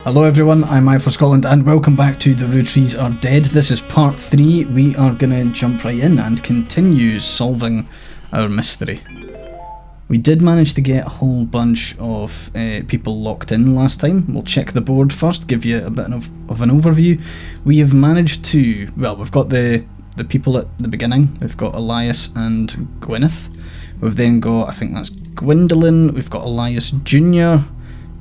Hello everyone, I'm AyeforScotland and welcome back to The Roottrees Are Dead. This is part 3. We are going to jump right in and continue solving our mystery. We did manage to get a whole bunch of people locked in last time. We'll check the board first, give you a bit of an overview. We have managed to, well, we've got the people at the beginning. We've got Elias and Gwyneth. We've then got, I think that's Gwendolyn. We've got Elias Jr.,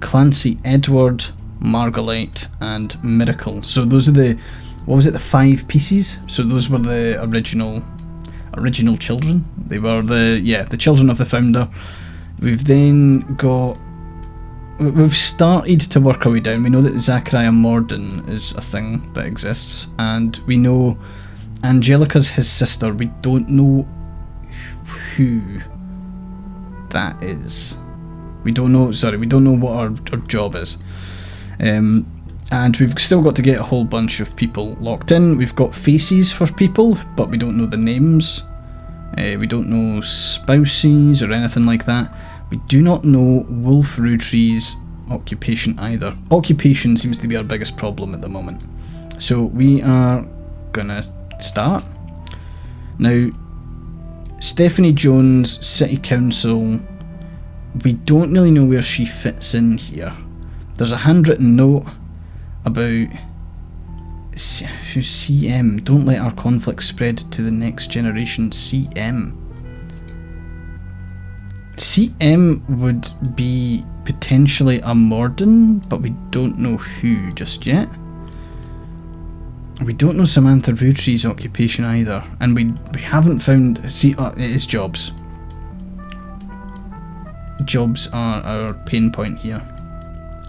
Clancy Edward, Margolite and Miracle. So those are the, what was it, the 5 pieces? So those were the original children. They were the children of the founder. We've then got, we've started to work our way down. We know that Zachariah Morden is a thing that exists, and we know Angelica's his sister. We don't know who that is. We don't know what our job is. And we've still got to get a whole bunch of people locked in. We've got faces for people, but we don't know the names. We don't know spouses or anything like that. We do not know Wolf Roottrees' occupation either. Occupation seems to be our biggest problem at the moment. So we are gonna start. Now, Stephanie Jones, City Council, we don't really know where she fits in here. There's a handwritten note about CM. Don't let our conflict spread to the next generation. CM. CM would be potentially a Morden, but we don't know who just yet. We don't know Samantha Roottrees' occupation either, and we haven't found. See, it is jobs. Jobs are our pain point here.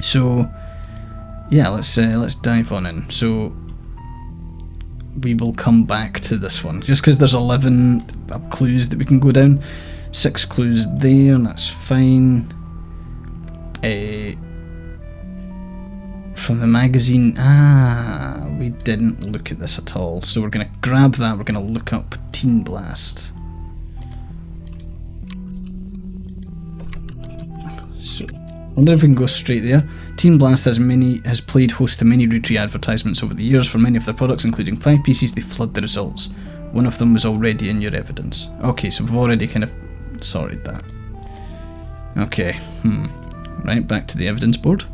So, yeah, let's dive on in. So, we will come back to this one, just because there's 11 clues that we can go down. 6 clues there, and that's fine. From the magazine, we didn't look at this at all, so we're going to grab that, we're going to look up Teen Blast. So, I wonder if we can go straight there. Teen Blast has played host to many Roottrees advertisements over the years. For many of their products, including 5 pieces, they flood the results. One of them was already in your evidence. Okay, so we've already kind of sorted that. Okay, right, back to the evidence board.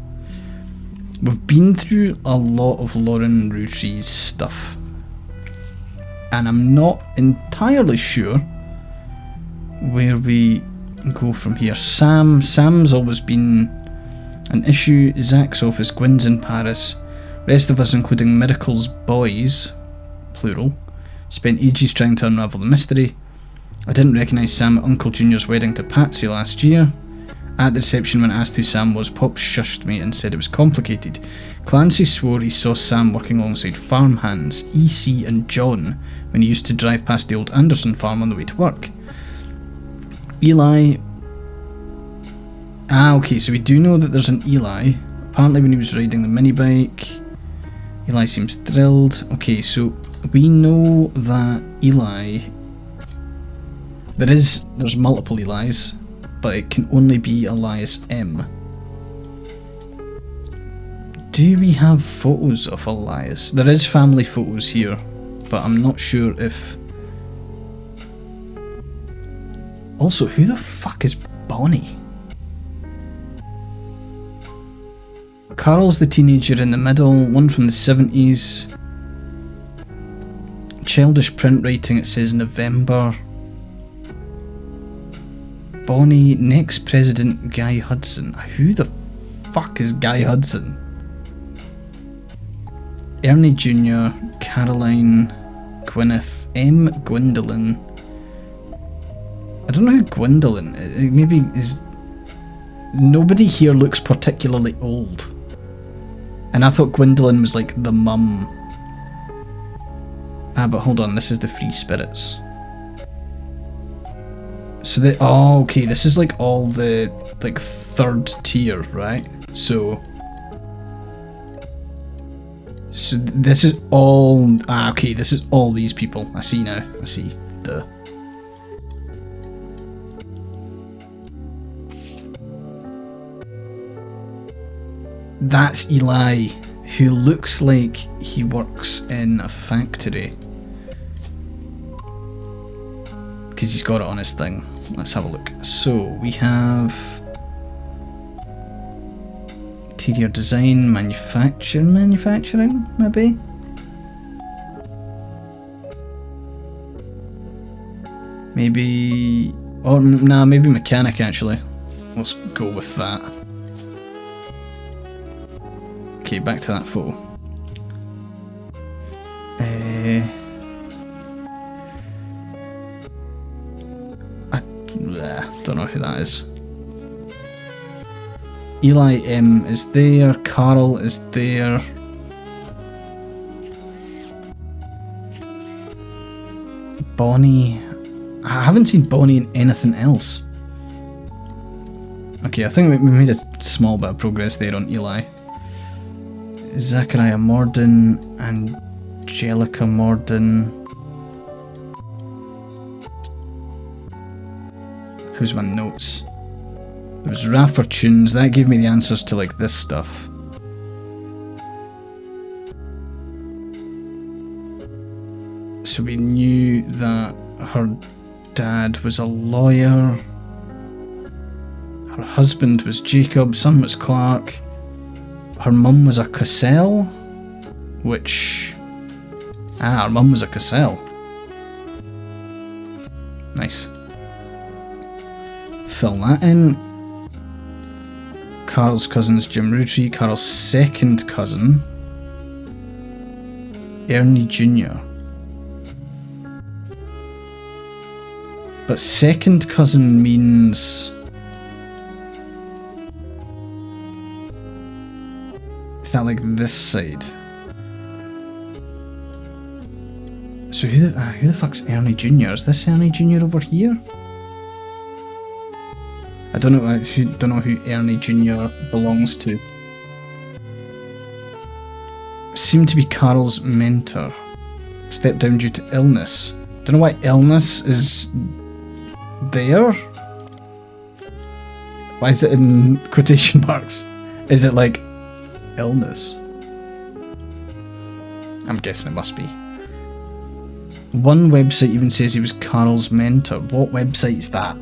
We've been through a lot of Lauren Roottrees stuff, and I'm not entirely sure where we go from here. Sam's always been an issue. Zach's office, Gwyn's in Paris. Rest of us, including Miracle's boys, plural, spent ages trying to unravel the mystery. I didn't recognise Sam at Uncle Junior's wedding to Patsy last year. At the reception, when asked who Sam was, Pop shushed me and said it was complicated. Clancy swore he saw Sam working alongside farmhands, EC and John, when he used to drive past the old Anderson farm on the way to work. Eli... okay, so we do know that there's an Eli. Apparently when he was riding the mini bike. Eli seems thrilled. Okay, so we know that Eli... There's multiple Elis, but it can only be Elias M. Do we have photos of Elias? There is family photos here, but I'm not sure if... Also, who the fuck is Bonnie? Carl's the teenager in the middle, one from the 70s. Childish print writing, it says November. Bonnie, next president Guy Hudson. Who the fuck is Guy Hudson? Ernie Jr., Caroline, Gwyneth, M. Gwendolyn. I don't know who Gwendolyn is. Maybe is... Nobody here looks particularly old. And I thought Gwendolyn was like the mum. But hold on, this is the Free Spirits. So okay, this is like all the, like, 3rd tier, right? So this is all, okay, this is all these people. I see now, I see. Duh. That's Eli, who looks like he works in a factory. Because he's got it on his thing. Let's have a look. So, we have interior design, manufacturing, maybe? Maybe... oh, nah, maybe mechanic, actually. Let's go with that. Okay, back to that photo. I don't know who that is. Eli M is there, Carl is there. Bonnie... I haven't seen Bonnie in anything else. Okay, I think we made a small bit of progress there on Eli. Zachariah Morden, Angelica Morden. Who's my notes? There was Raffer Tunes, that gave me the answers to like this stuff. So we knew that her dad was a lawyer. Her husband was Jacob, son was Clark. Her mum was a Cassell, which... ah, her mum was a Cassell. Nice. Fill that in. Carl's cousin's Jim Roottrees. Carl's second cousin, Ernie Jr. But second cousin means... is that like this side? So who the fuck's Ernie Jr.? Is this Ernie Jr. over here? I don't know. I don't know who Ernie Jr. belongs to. Seemed to be Carl's mentor. Stepped down due to illness. Don't know why illness is there. Why is it in quotation marks? Is it like illness? I'm guessing it must be. One website even says he was Carl's mentor. What website's that?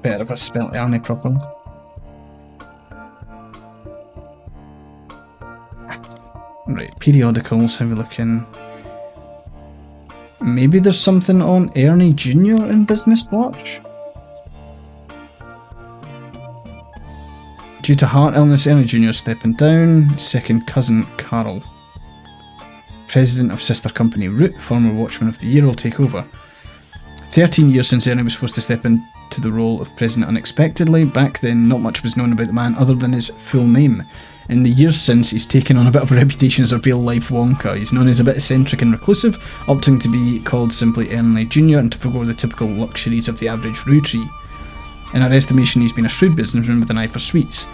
Better if I spelled Ernie properly. Right, periodicals, how we looking? Maybe there's something on Ernie Jr. in Business Watch? Due to heart illness, Ernie Jr. stepping down. Second cousin Carl, president of sister company Root, former Watchman of the Year, will take over. 13 years since Ernie was forced to step into the role of president unexpectedly. Back then, not much was known about the man other than his full name. In the years since, he's taken on a bit of a reputation as a real-life Wonka. He's known as a bit eccentric and reclusive, opting to be called simply Ernie Jr. and to forgo the typical luxuries of the average Rootree. In our estimation, he's been a shrewd businessman with an eye for sweets.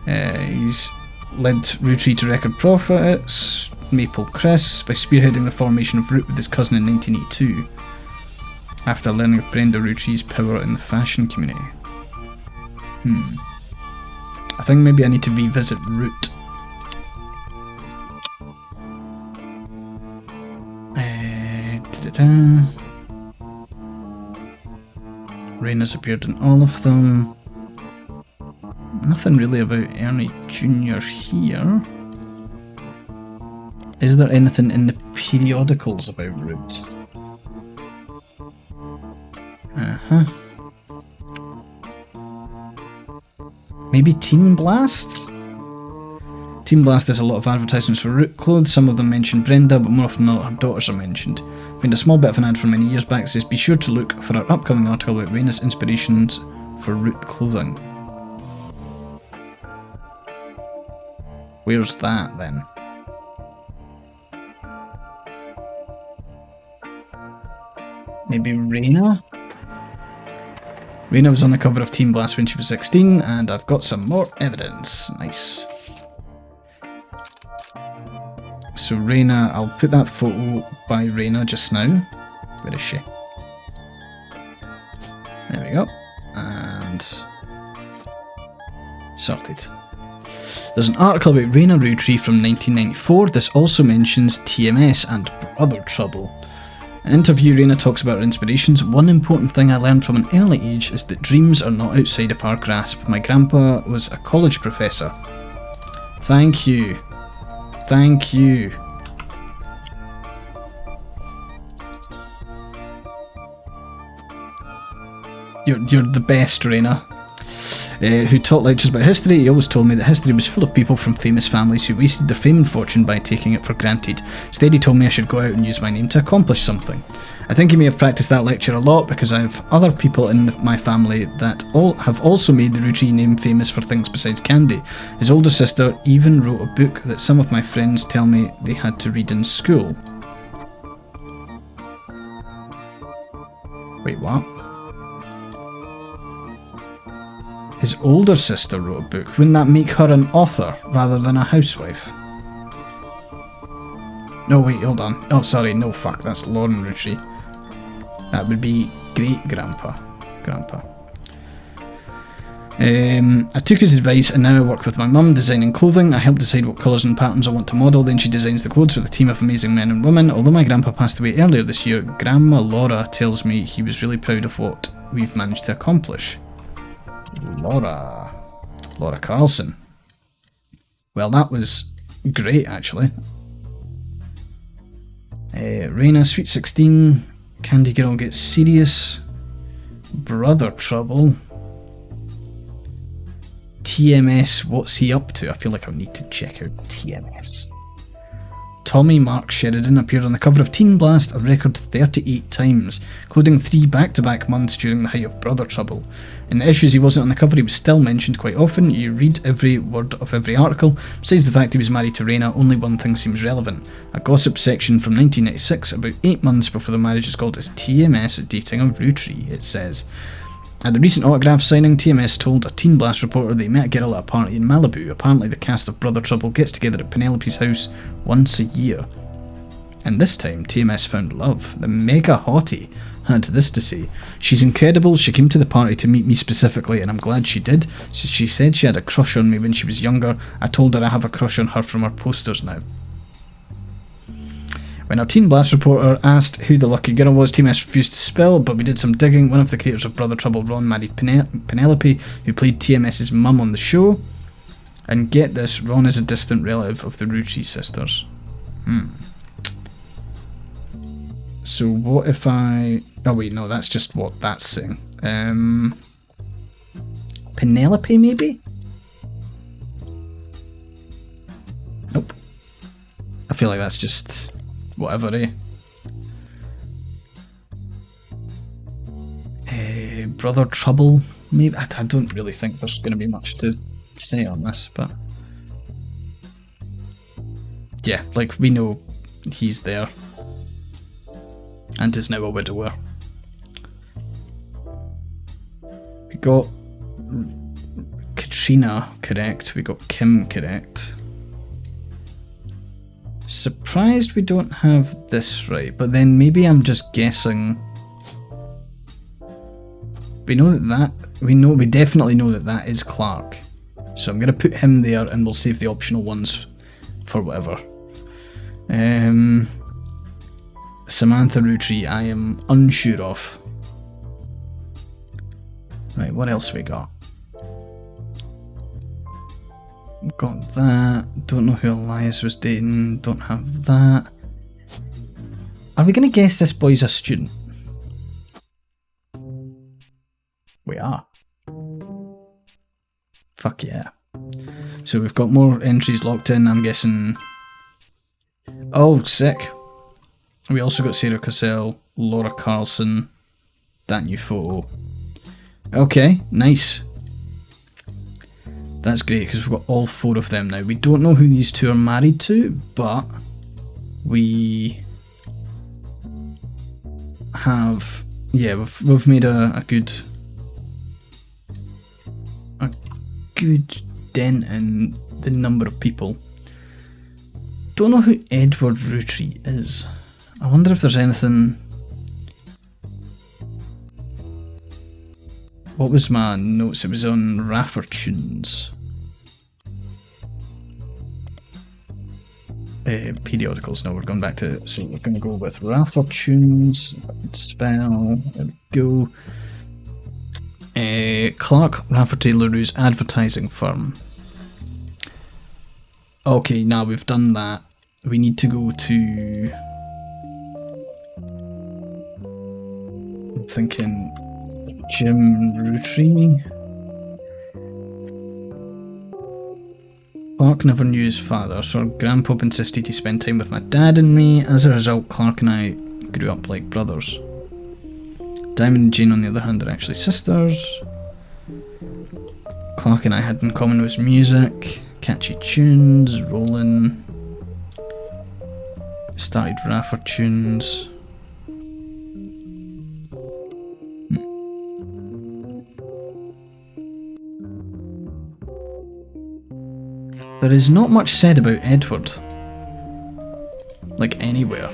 He's led Rootree to record profits, Maple Crisps, by spearheading the formation of Root with his cousin in 1982, after learning of Brenda Rootree's power in the fashion community. I think maybe I need to revisit Root. Raina's appeared in all of them. Nothing really about Ernie Jr. here. Is there anything in the periodicals about Root? Maybe Teen Blast? Teen Blast has a lot of advertisements for Root clothes. Some of them mention Brenda, but more often than not her daughters are mentioned. Found a small bit of an ad from many years back that says, be sure to look for our upcoming article about Raina's inspirations for Root clothing. Where's that then? Maybe Raina? Raina was on the cover of Teen Blast when she was 16, and I've got some more evidence. Nice. So Raina, I'll put that photo by Raina just now. Where is she? There we go. And sorted. There's an article about Raina Rootree from 1994. This also mentions TMS and Brother Trouble. In an interview, Raina talks about her inspirations. One important thing I learned from an early age is that dreams are not outside of our grasp. My grandpa was a college professor. Thank you. Thank you. You're the best, Raina. Who taught lectures about history. He always told me that history was full of people from famous families who wasted their fame and fortune by taking it for granted. Instead, he told me I should go out and use my name to accomplish something. I think he may have practiced that lecture a lot because I have other people in my family that have also made the Rootree name famous for things besides candy. His older sister even wrote a book that some of my friends tell me they had to read in school. Wait, what? His older sister wrote a book. Wouldn't that make her an author rather than a housewife? No, wait, hold on. Oh, sorry, no, fuck, that's Lauren Rootree. That would be great-grandpa. I took his advice and now I work with my mum designing clothing. I help decide what colours and patterns I want to model, then she designs the clothes with a team of amazing men and women. Although my grandpa passed away earlier this year, Grandma Laura tells me he was really proud of what we've managed to accomplish. Laura Carlson. Well, that was great, actually. Raina, Sweet 16, Candy Girl Gets Serious, Brother Trouble, TMS, What's He Up To? I feel like I need to check out TMS. Tommy Mark Sheridan appeared on the cover of Teen Blast a record 38 times, including 3 back-to-back months during the height of Brother Trouble. In the issues he wasn't on the cover, he was still mentioned quite often. You read every word of every article. Besides the fact he was married to Raina, only one thing seems relevant. A gossip section from 1996, about 8 months before the marriage is called as TMS Dating a Rootree, it says. At the recent autograph signing, TMS told a Teen Blast reporter they met a girl at a party in Malibu. Apparently the cast of Brother Trouble gets together at Penelope's house once a year. And this time, TMS found love. The mega hottie had this to say: "She's incredible, she came to the party to meet me specifically and I'm glad she did. She said she had a crush on me when she was younger. I told her I have a crush on her from her posters now." When our Teen Blast reporter asked who the lucky girl was, TMS refused to spill, but we did some digging. One of the creators of Brother Trouble, Ron, married Penelope, who played TMS's mum on the show. And get this, Ron is a distant relative of the Rootree sisters. So what if I... Oh wait, no, that's just what that's saying. Penelope, maybe? Nope. I feel like that's just... whatever, Brother Trouble, maybe? I don't really think there's going to be much to say on this, but... yeah, like, we know he's there. And is now a widower. We got Katrina correct, we got Kim correct. Surprised we don't have this right, but then maybe I'm just guessing. We definitely know that is Clark. So I'm going to put him there and we'll save the optional ones for whatever. Samantha Rootree, I am unsure of. Right, what else we got? Got that. Don't know who Elias was dating. Don't have that. Are we going to guess this boy's a student? We are. Fuck yeah. So we've got more entries locked in, I'm guessing. Oh, sick. We also got Sarah Cassell, Laura Carlson, that new photo. Okay, nice. That's great because we've got all 4 of them now. We don't know who these 2 are married to, but we have, yeah, we've made a good dent in the number of people. Don't know who Edward Rootree is. I wonder if there's anything What was my notes? It was on AyeforTunes. Periodicals. No, we're going back to. So we're going to go with AyeforTunes. Spell. There we go. Clark Rafferty LaRue's advertising firm. Okay, now we've done that. We need to go to. I'm thinking Jim Roottrees. Clark never knew his father, so our grandpop insisted he spend time with my dad and me. As a result, Clark and I grew up like brothers. Diamond and Jane, on the other hand, are actually sisters. Clark and I had in common was music, catchy tunes, rolling. Started AyeforTunes. There is not much said about Edward. Like, anywhere.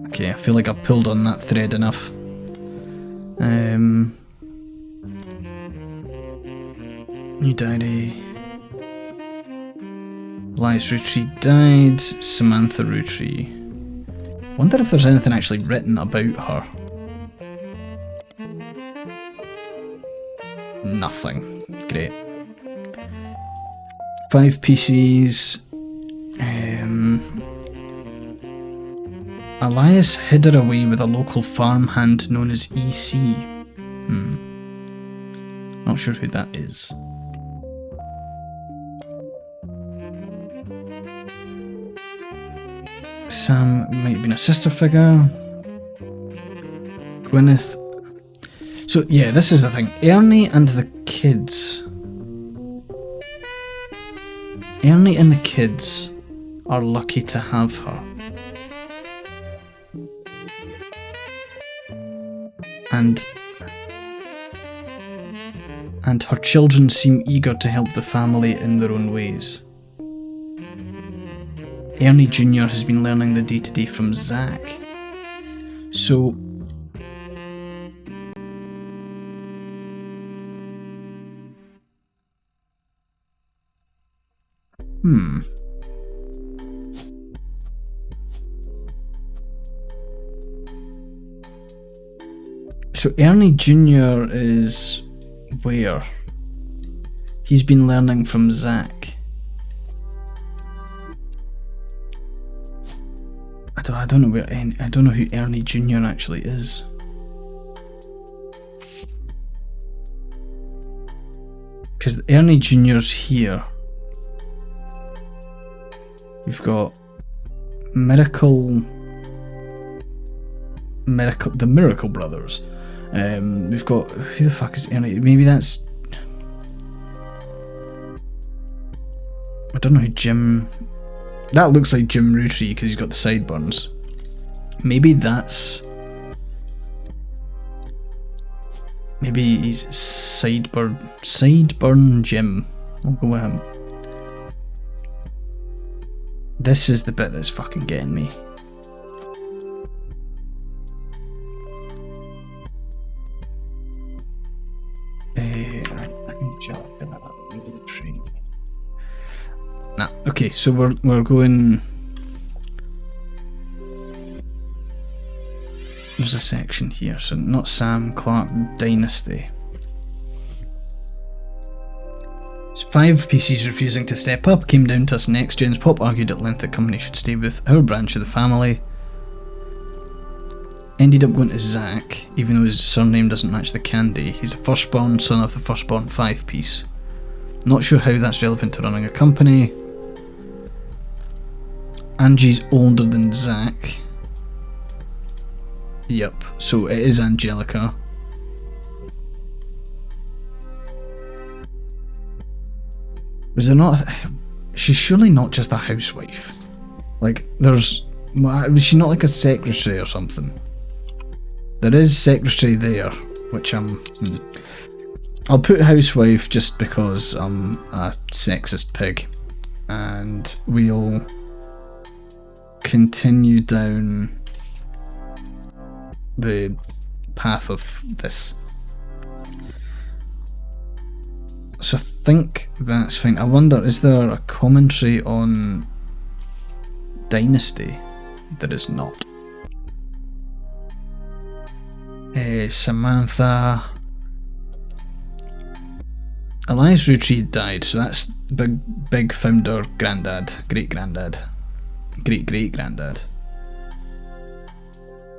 Okay, I feel like I've pulled on that thread enough. New diary. Elias Roottrees died. Samantha Roottrees. Wonder if there's anything actually written about her. Nothing. Great. 5 PCs. Elias hid her away with a local farmhand known as EC. Not sure who that is. Sam might have been a sister figure. Gwyneth. So yeah, this is the thing. Ernie and the kids. Ernie and the kids are lucky to have her. And her children seem eager to help the family in their own ways. Ernie Jr. has been learning the day-to-day from Zach. So So Ernie Jr. is where? He's been learning from Zach. I don't know where I don't know who Ernie Jr. actually is. Because Ernie Jr.'s here. We've got the Miracle Brothers. We've got, who the fuck is Ernie? Maybe that's, I don't know who Jim, that looks like Jim Roottrees because he's got the sideburns. Maybe that's, maybe he's Sideburn Jim. I'll go with him. This is the bit that's fucking getting me. Nah, okay, so we're going. There's a section here, so not Sam, Clark, Dynasty. So 5 PCs refusing to step up came down to us next gens. Pop argued at length the company should stay with our branch of the family. Ended up going to Zach, even though his surname doesn't match the candy. He's a firstborn son of the firstborn 5-piece. Not sure how that's relevant to running a company. Angie's older than Zach. Yep, so it is Angelica. Was there not... She's surely not just a housewife. Like, was she not like a secretary or something? There is secretary there, which I'll put housewife just because I'm a sexist pig. And we'll continue down the path of this. So I think that's fine. I wonder, is there a commentary on Dynasty? There is not. Samantha. Elias Roottrees died, so that's big founder granddad, great granddad.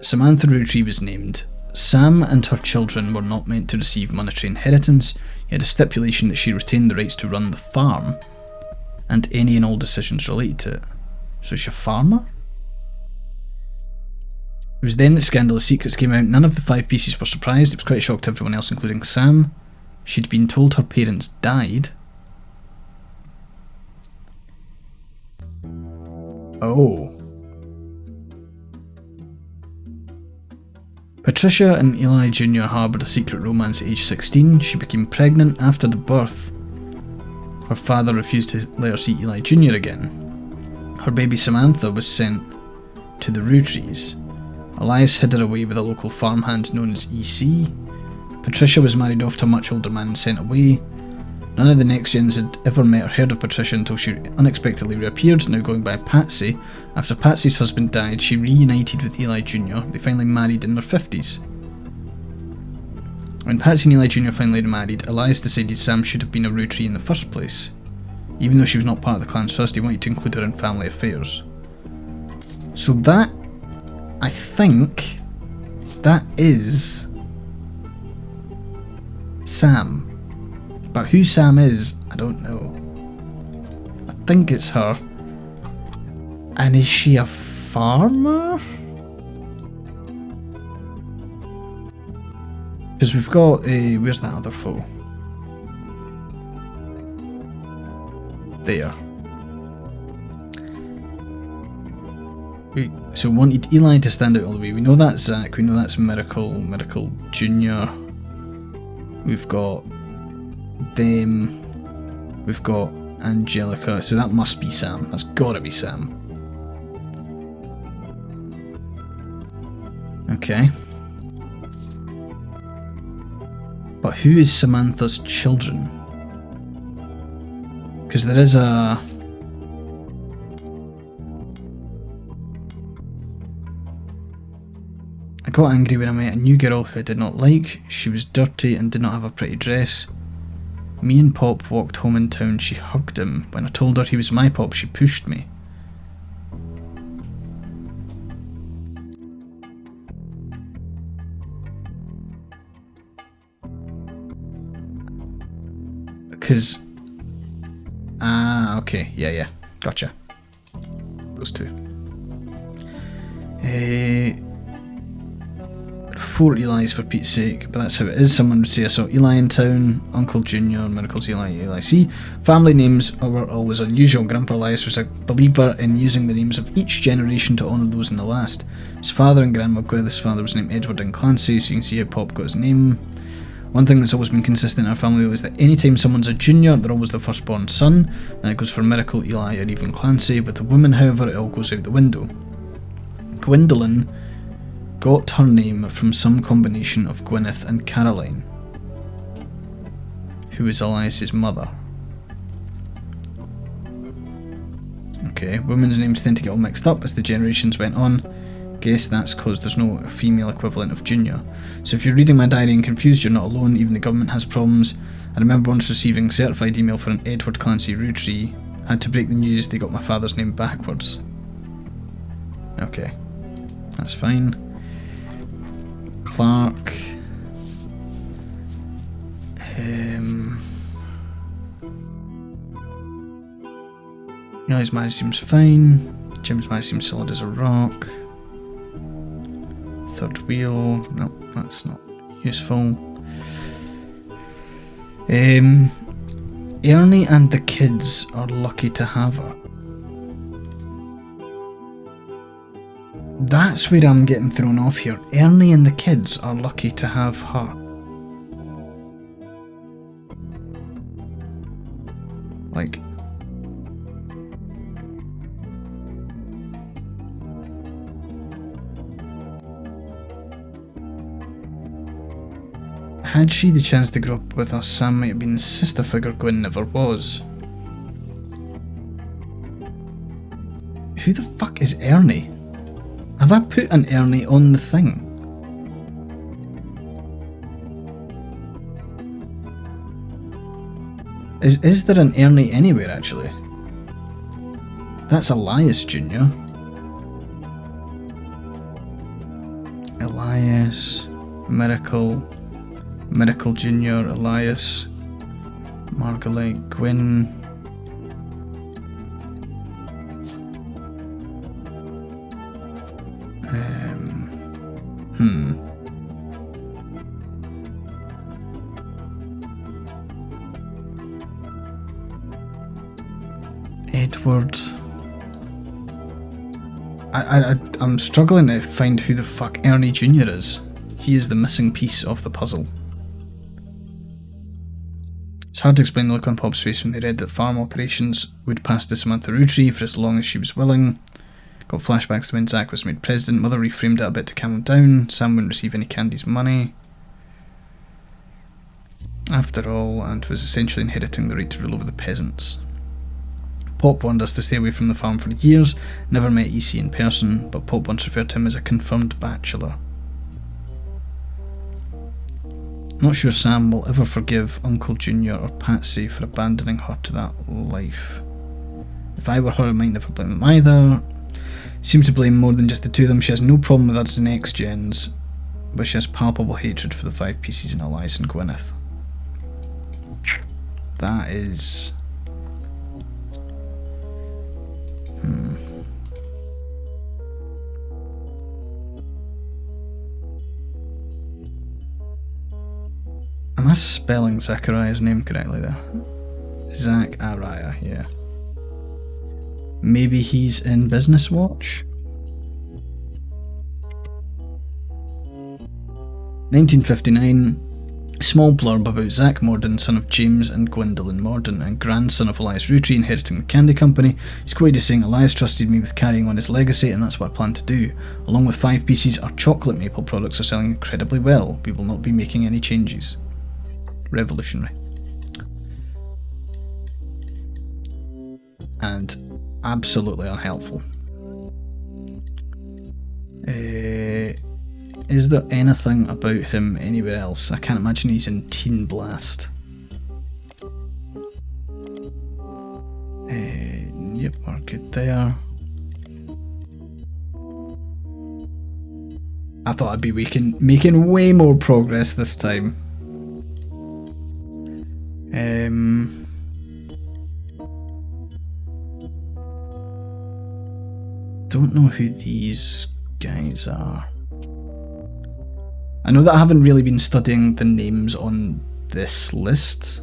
Samantha Roottrees was named. Sam and her children were not meant to receive monetary inheritance. He had a stipulation that she retained the rights to run the farm and any and all decisions related to it. So she's a farmer? It was then that scandalous secrets came out. None of the 5 pieces were surprised. It was quite a shock to everyone else, including Sam. She'd been told her parents died. Oh. Patricia and Eli Jr. harboured a secret romance at age 16. She became pregnant after the birth. Her father refused to let her see Eli Jr. again. Her baby Samantha was sent to the Roottrees. Elias hid her away with a local farmhand known as EC. Patricia was married off to a much older man and sent away. None of the next gens had ever met or heard of Patricia until she unexpectedly reappeared, now going by Patsy. After Patsy's husband died, she reunited with Eli Jr. They finally married in their 50s. When Patsy and Eli Jr. finally remarried, Elias decided Sam should have been a Roottree in the first place. Even though she was not part of the clan's trust, he wanted to include her in family affairs. So that, I think, that is Sam. But who Sam is, I don't know. I think it's her. And is she a farmer? Because we've got a... where's that other photo? There. So wanted Eli to stand out all the way. We know that's Zach, we know that's Miracle Jr. We've got them, we've got Angelica, so that must be Sam. That's gotta be Sam. Okay. But who is Samantha's children? Because there is a... I got angry when I met a new girl who I did not like. She was dirty and did not have a pretty dress. Me and Pop walked home in town. She hugged him. When I told her he was my Pop, she pushed me. Because... okay. Yeah. Gotcha. Those two. 4 Eli's for Pete's sake, but that's how it is. Someone would say I saw Eli in town, Uncle Junior, Miracle's Eli C. Family names were always unusual. Grandpa Elias was a believer in using the names of each generation to honour those in the last. His father and Grandma Gwyneth's father was named Edward and Clancy, so you can see how Pop got his name. One thing that's always been consistent in our family though is that anytime someone's a junior, they're always the firstborn son. Then it goes for Miracle, Eli, or even Clancy. With the women, however, it all goes out the window. Gwendolyn got her name from some combination of Gwyneth and Caroline, who is Elias's mother. Okay, women's names tend to get all mixed up as the generations went on. Guess that's because there's no female equivalent of junior. So if you're reading my diary and confused, you're not alone. Even the government has problems. I remember once receiving certified email for an Edward Clancy Rootree. Had to break the news they got my father's name backwards. Okay, that's fine. Clark. Eli's marriage seems fine. Jim's marriage seems solid as a rock. Third wheel. No, that's not useful. Ernie and the kids are lucky to have her. That's where I'm getting thrown off here. Ernie and the kids are lucky to have her. Like... Had she the chance to grow up with us, Sam might have been the sister figure Gwyn never was. Who the fuck is Ernie? Have I put an Ernie on the thing? Is there an Ernie anywhere, actually? That's Elias Jr. Elias, Miracle Jr., Elias, Margolite, Gwyn. Edward. I'm struggling to find who the fuck Ernie Jr. is. He is the missing piece of the puzzle. It's hard to explain the look on Pop's face when they read that farm operations would pass to Samantha Roottrees for as long as she was willing. Got flashbacks to when Zach was made president. Mother reframed it a bit to calm him down. Sam wouldn't receive any Candy's money. After all, and was essentially inheriting the right to rule over the peasants. Pop wanted us to stay away from the farm for years, never met EC in person, but Pop once referred to him as a confirmed bachelor. Not sure Sam will ever forgive Uncle Junior or Patsy for abandoning her to that life. If I were her, I might never blame them either. Seems to blame more than just the two of them. She has no problem with us next gens, but she has palpable hatred for the five pieces in Elias and Gwyneth. That is... Am I spelling Zachariah's name correctly there? Zach Araya, yeah. Maybe he's in Business Watch? 1959. Small blurb about Zach Morden, son of James and Gwendolyn Morden, and grandson of Elias Roottrees, inheriting the candy company. He's quoted as saying, "Elias trusted me with carrying on his legacy, and that's what I plan to do. Along with 5 pieces, our chocolate maple products are selling incredibly well. We will not be making any changes." Revolutionary. And absolutely unhelpful. Is there anything about him anywhere else? I can't imagine he's in Teen Blast. Yep, we're good there. I thought I'd be making way more progress this time. Don't know who these guys are. I know that I haven't really been studying the names on this list.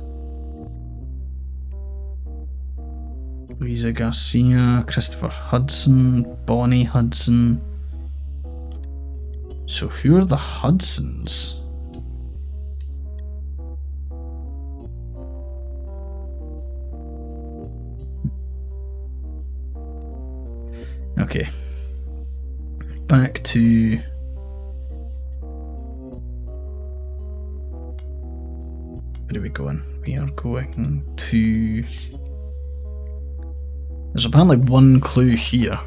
Louisa Garcia, Christopher Hudson, Bonnie Hudson. So who are the Hudsons? Okay. Back to... Where are we going? We are going to... There's apparently one clue here.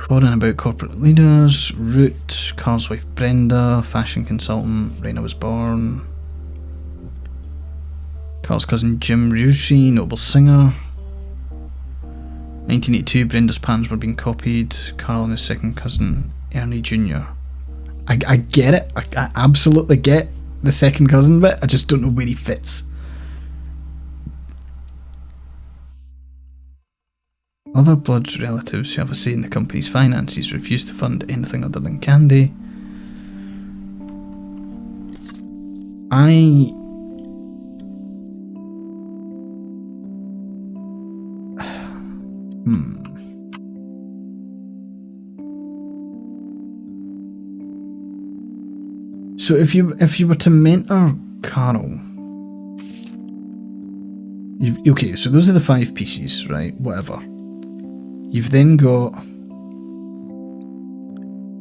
Foreign about corporate leaders, Root, Carl's wife Brenda, fashion consultant, Raina was born. Carl's cousin Jim Roottrees, notable singer. 1982, Brenda's patterns were being copied. Carl and his second cousin, Ernie Jr. I get it. I absolutely get the second cousin bit. I just don't know where he fits. Other blood relatives who have a say in the company's finances refuse to fund anything other than candy. So if you were to mentor Carl, okay, so those are the 5 pieces, right? Whatever. You've then got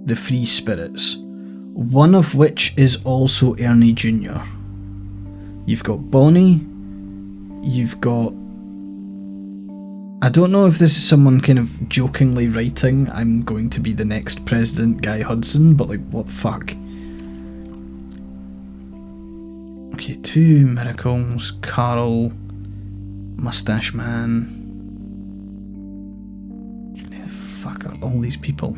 the free spirits. one of which is also Ernie Jr. You've got Bonnie, you've got... I don't know if this is someone kind of jokingly writing, I'm going to be the next president, Guy Hudson, but like, what the fuck? Okay, 2 miracles, Carl, Mustache Man. Who the fuck are all these people?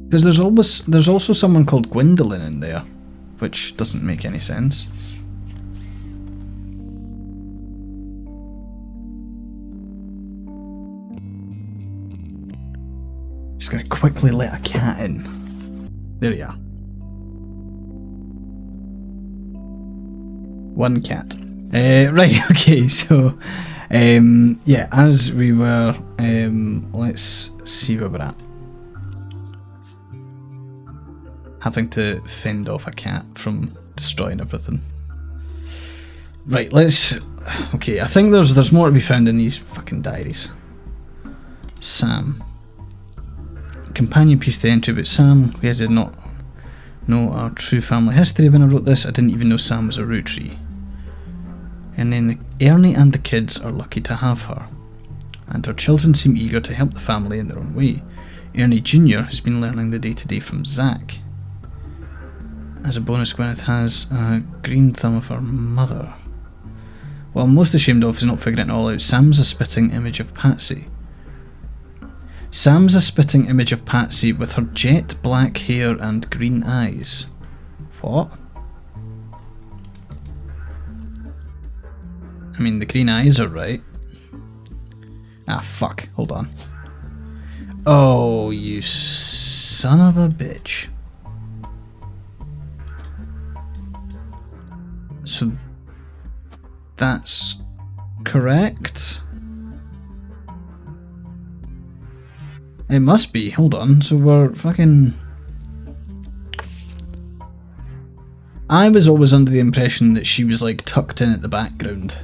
Because there's also someone called Gwendolyn in there, which doesn't make any sense. Just gonna quickly let a cat in. There you are. 1 cat. Right, okay, so yeah, as we were, let's see where we're at. Having to fend off a cat from destroying everything. Right, let's... Okay, I think there's more to be found in these fucking diaries. Sam. Companion piece to the entry about Sam. We did not know our true family history when I wrote this. I didn't even know Sam was a Rootree. And then Ernie and the kids are lucky to have her. And her children seem eager to help the family in their own way. Ernie Jr. has been learning the day-to-day from Zach. As a bonus, Gwyneth has a green thumb of her mother. What I'm most ashamed of is not figuring it all out. Sam's a spitting image of Patsy. Sam's a spitting image of Patsy with her jet black hair and green eyes. What? I mean, the green eyes are right. Ah, fuck. Hold on. Oh, you son of a bitch. So that's correct? It must be. Hold on. So we're fucking... I was always under the impression that she was like tucked in at the background.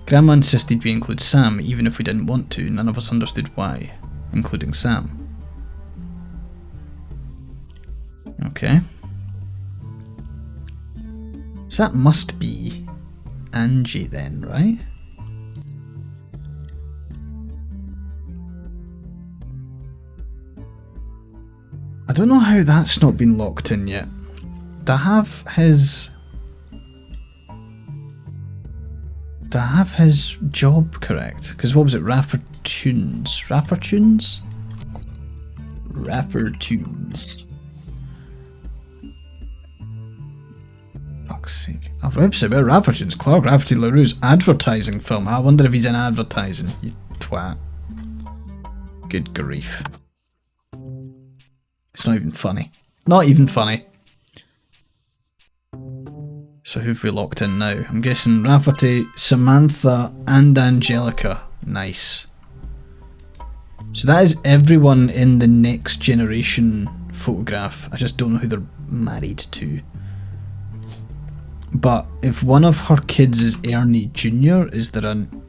Grandma insisted we include Sam even if we didn't want to. None of us understood why, including Sam. Okay. So that must be Angie then, right? I don't know how that's not been locked in yet. Do I have his... Do I have his job correct? Because what was it? Raffertunes? Raffertunes? Raffertunes. Fuck's sake. I've website about Raffertunes. Clark Rafferty LaRue's advertising film. I wonder if he's in advertising. You twat. Good grief. It's not even funny. Not even funny. So who've we locked in now? I'm guessing Rafferty, Samantha and Angelica. Nice. So that is everyone in the Next Generation photograph. I just don't know who they're married to. But if one of her kids is Ernie Jr., is there an...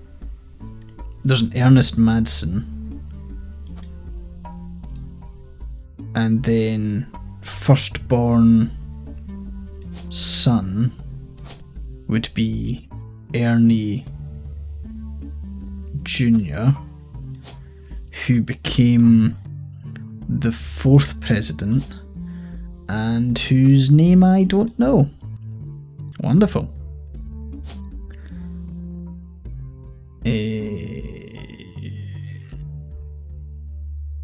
There's an Ernest Madsen. And then firstborn son would be Ernie Jr., who became the 4th president and whose name I don't know. Wonderful.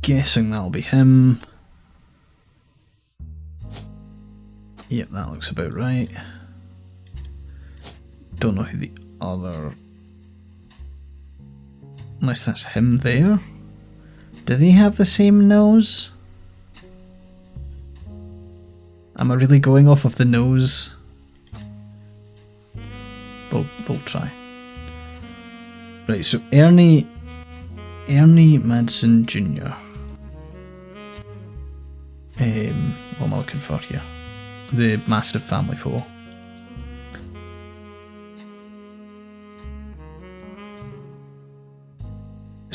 Guessing that'll be him. Yep, that looks about right. Don't know who the other... Unless that's him there. Do they have the same nose? Am I really going off of the nose? We'll try. Right, so Ernie Madsen Jr. What am I looking for here? The massive family photo.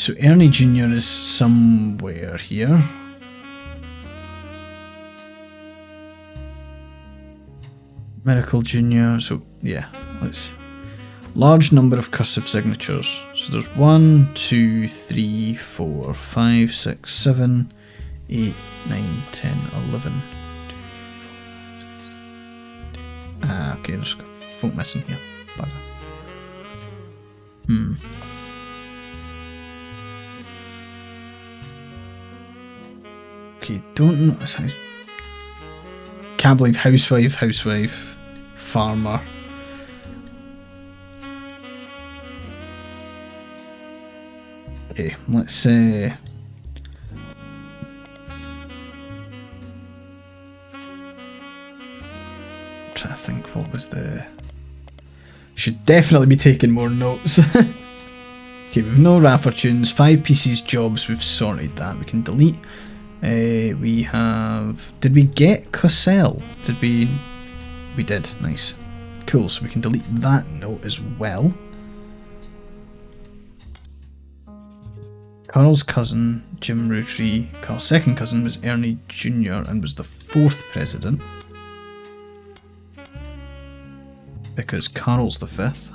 So Ernie Jr. is somewhere here. Miracle Jr. So yeah, let's see. Large number of cursive signatures. So there's 1, 2, 3, 4, 5, 6, 7, 8, 9, 10, 11. Okay, there's folk missing here. Bugger. Okay, don't know. Can't believe housewife, farmer. Okay, let's say. Trying to think what was the. Should definitely be taking more notes. Okay, we've no rapper tunes, 5 pieces jobs, we've sorted that. We can delete. We have. Did we get Cosell? Did we? We did. Nice. Cool. So we can delete that note as well. Carl's cousin, Jim Roottrees. Carl's second cousin was Ernie Jr. and was the 4th president. Because Carl's the 5th.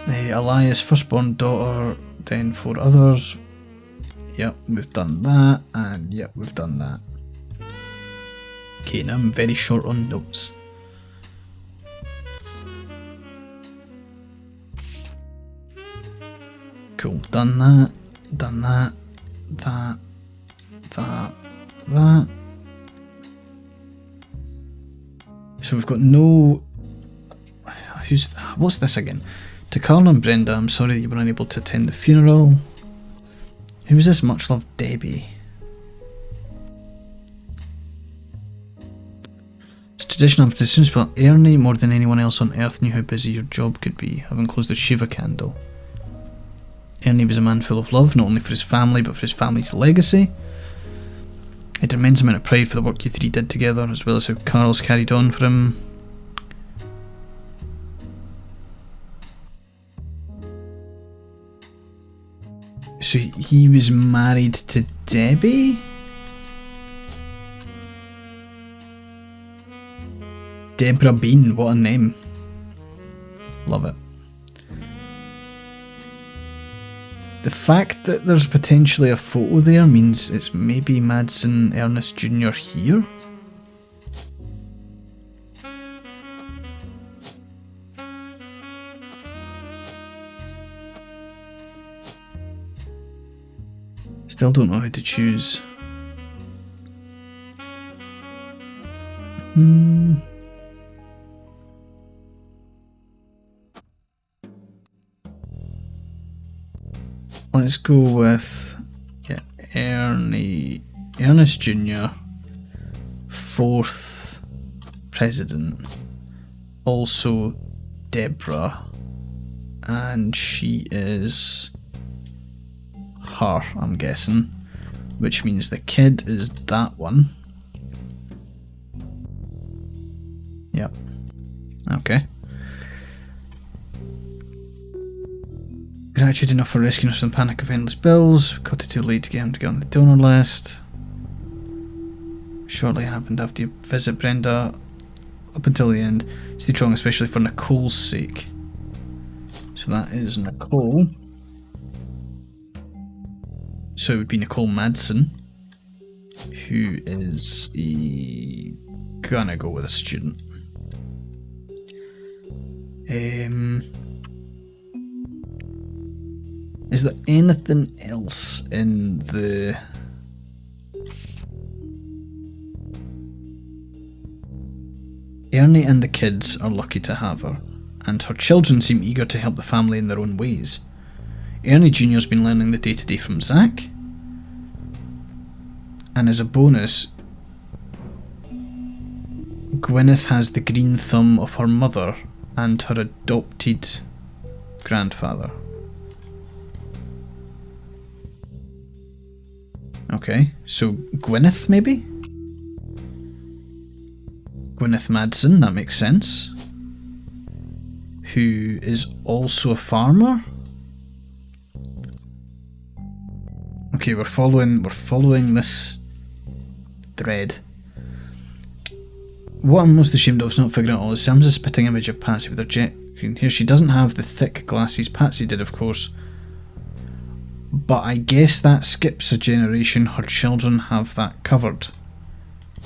Elias' firstborn daughter, then 4 others. Yep, we've done that, and yep, we've done that. Okay, now I'm very short on notes. Cool, done that, that. So we've got no... What's this again? To Carl and Brenda, I'm sorry that you were unable to attend the funeral. Who was this much loved Debbie? It's tradition of the students, but Ernie, more than anyone else on earth, knew how busy your job could be, having closed the Shiva candle. Ernie was a man full of love, not only for his family, but for his family's legacy. He had an immense amount of pride for the work you 3 did together, as well as how Carl's carried on for him. So he was married to Debbie? Deborah Bean, what a name. Love it. The fact that there's potentially a photo there means it's maybe Madsen Ernest Jr. here? Still don't know how to choose. Let's go with Ernest Jr. 4th president. Also Deborah, and she is her, I'm guessing, which means the kid is that one. Yep. Okay. Gratitude enough for rescuing us from the panic of endless bills. Got it too late to get him to get on the donor list. Shortly happened after you visit Brenda. Up until the end. Stay strong, especially for Nicole's sake. So that is Nicole. So it would be Nicole Madsen, who is gonna go with a student. Is there anything else in the... Ernie and the kids are lucky to have her, and her children seem eager to help the family in their own ways. Ernie Jr.'s been learning the day-to-day from Zach, and as a bonus, Gwyneth has the green thumb of her mother and her adopted grandfather. Okay, so Gwyneth maybe? Gwyneth Madsen, that makes sense. Who is also a farmer? Okay, we're following this thread. What I'm most ashamed of is not figuring out all is Sam's a spitting image of Patsy with her jet green hair. She doesn't have the thick glasses Patsy did, of course. But I guess that skips a generation. Her children have that covered.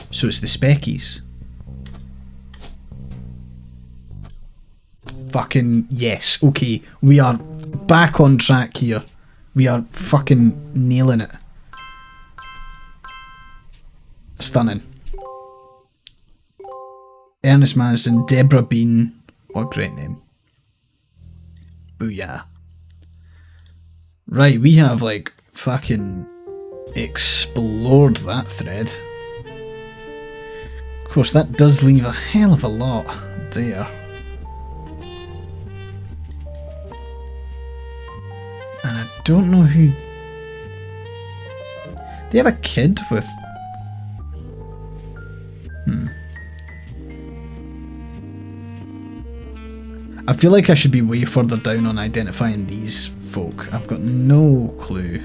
So it's the Speckies. Fucking yes. Okay, we are back on track here. We are fucking nailing it. Stunning. Ernest Madison, Deborah Bean. What a great name. Booyah. Right, we have like fucking explored that thread. Of course, that does leave a hell of a lot there. And I don't know who... They have a kid with... I feel like I should be way further down on identifying these folk. I've got no clue.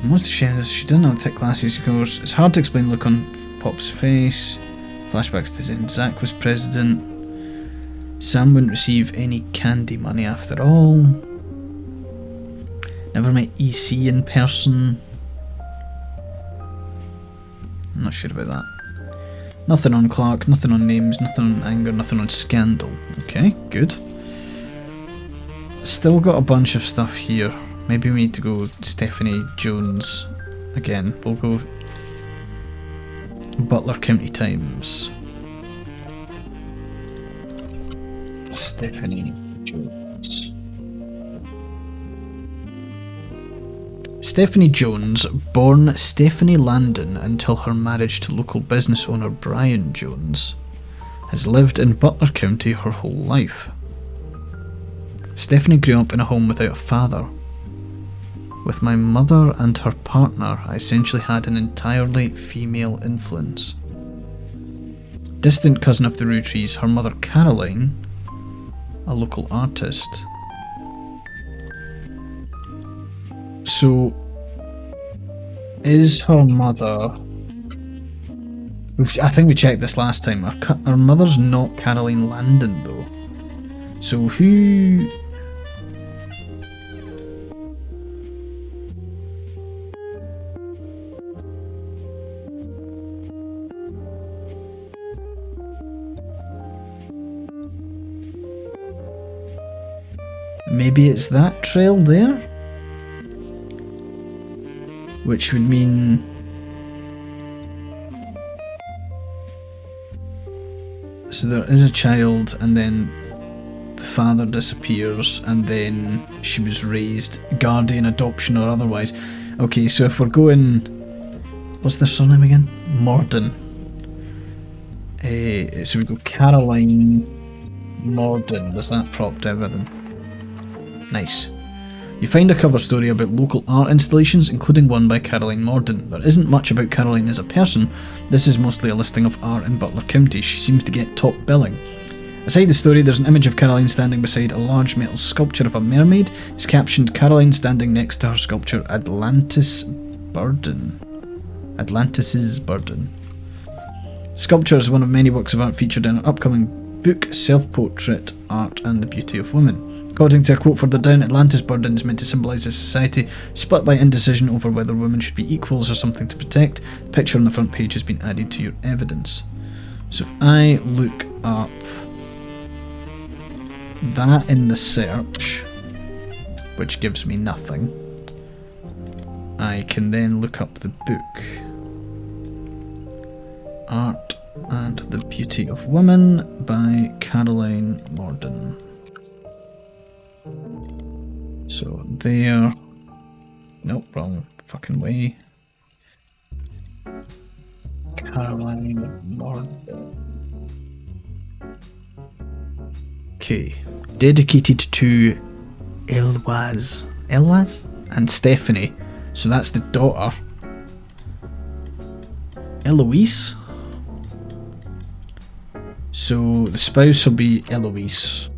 What's the shame is she doesn't have thick glasses, of course. It's hard to explain the look on Pop's face. Flashbacks to when Zach was president. Sam wouldn't receive any candy money after all. Never met EC in person. I'm not sure about that. Nothing on Clark, nothing on names, nothing on anger, nothing on scandal. Okay, good. Still got a bunch of stuff here. Maybe we need to go Stephanie Jones again. We'll go Butler County Times. Stephanie Jones. Stephanie Jones, born Stephanie Landon until her marriage to local business owner Brian Jones, has lived in Butler County her whole life. Stephanie grew up in a home without a father. With my mother and her partner, I essentially had an entirely female influence. Distant cousin of the Roottrees, her mother Caroline, a local artist. So, is her mother... I think we checked this last time. Her mother's not Caroline Landon, though. So who... Maybe it's that trail there? Which would mean... So there is a child and then the father disappears and then she was raised, guardian, adoption or otherwise. Okay, so if we're going... What's their surname again? Morden. So we go Caroline Morden. Does that prop to everything? Nice. You find a cover story about local art installations, including one by Caroline Morden. There isn't much about Caroline as a person. This is mostly a listing of art in Butler County. She seems to get top billing. Aside the story, there's an image of Caroline standing beside a large metal sculpture of a mermaid. It's captioned, Caroline standing next to her sculpture, Atlantis's Burden. Sculpture is one of many works of art featured in her upcoming book, Self-Portrait, Art and the Beauty of Women. According to a quote further down, Atlantis Burden is meant to symbolise a society split by indecision over whether women should be equals or something to protect. The picture on the front page has been added to your evidence. So if I look up that in the search, which gives me nothing, I can then look up the book. Art and the Beauty of Women by Caroline Morden. So there... Nope, wrong fucking way. Caroline Morden. Okay. Dedicated to Elwaz and Stephanie. So that's the daughter. Eloise? So the spouse will be Eloise.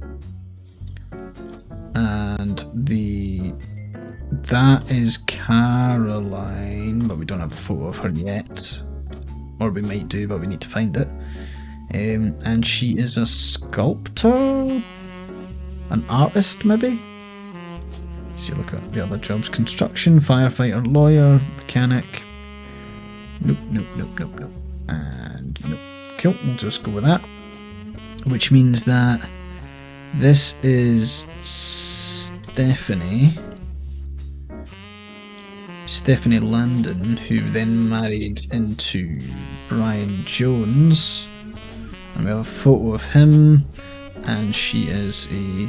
That is Caroline, but we don't have a photo of her yet. Or we might do, but we need to find it. And she is a sculptor? An artist, maybe? See, look at the other jobs. Construction, firefighter, lawyer, mechanic. Nope, nope, nope, nope, nope. And nope. Cool, we'll just go with that. Which means that this is Stephanie Landon, who then married into Brian Jones. And we have a photo of him, and she is a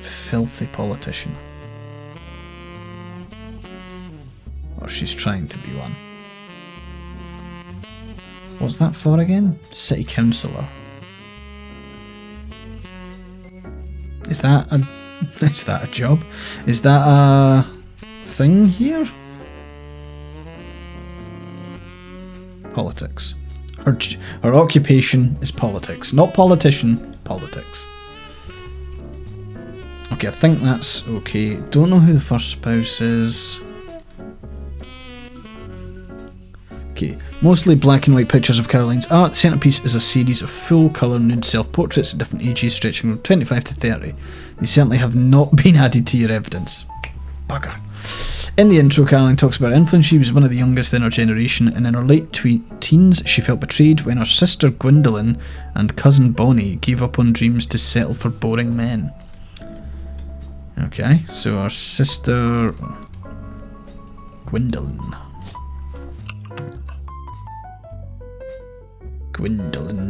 filthy politician. Or she's trying to be one. What's that for again? City councillor. Is that a job? Is that a thing here? Politics. Her occupation is politics. Not politician, politics. Okay, I think that's okay. Don't know who the first spouse is. Okay, mostly black and white pictures of Caroline's art. The centrepiece is a series of full-colour nude self-portraits at different ages, stretching from 25 to 30. They certainly have not been added to your evidence. Bugger. In the intro, Caroline talks about her influence. She was one of the youngest in her generation, and in her late teens, she felt betrayed when her sister Gwendolyn and cousin Bonnie gave up on dreams to settle for boring men. Okay, so our sister Gwendolyn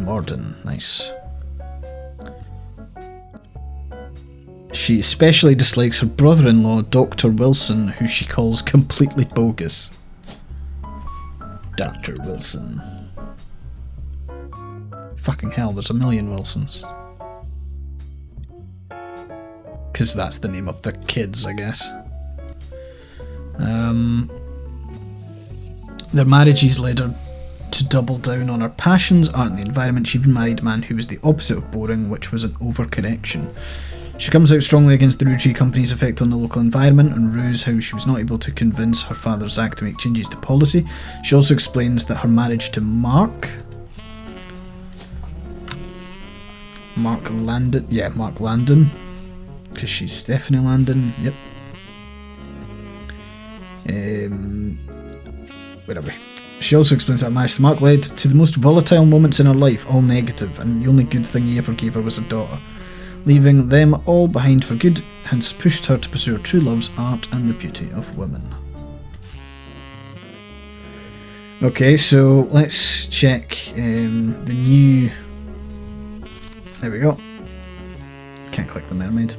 Morden, nice. She especially dislikes her brother-in-law, Dr. Wilson, who she calls completely bogus. Dr. Wilson. Fucking hell, there's a million Wilsons. Because that's the name of the kids, I guess. Their marriages led her to double down on her passions, art and the environment. She even married a man who was the opposite of boring, which was an overcorrection. She comes out strongly against the Roottrees company's effect on the local environment and rues how she was not able to convince her father Zach to make changes to policy. She also explains that her marriage to Mark Landon, because she's Stephanie Landon, yep. Where are we? She also explains that marriage to Mark led to the most volatile moments in her life, all negative, and the only good thing he ever gave her was a daughter. Leaving them all behind for good has pushed her to pursue her true loves, art and the beauty of women. Okay, so let's check the new... There we go. Can't click the mermaid.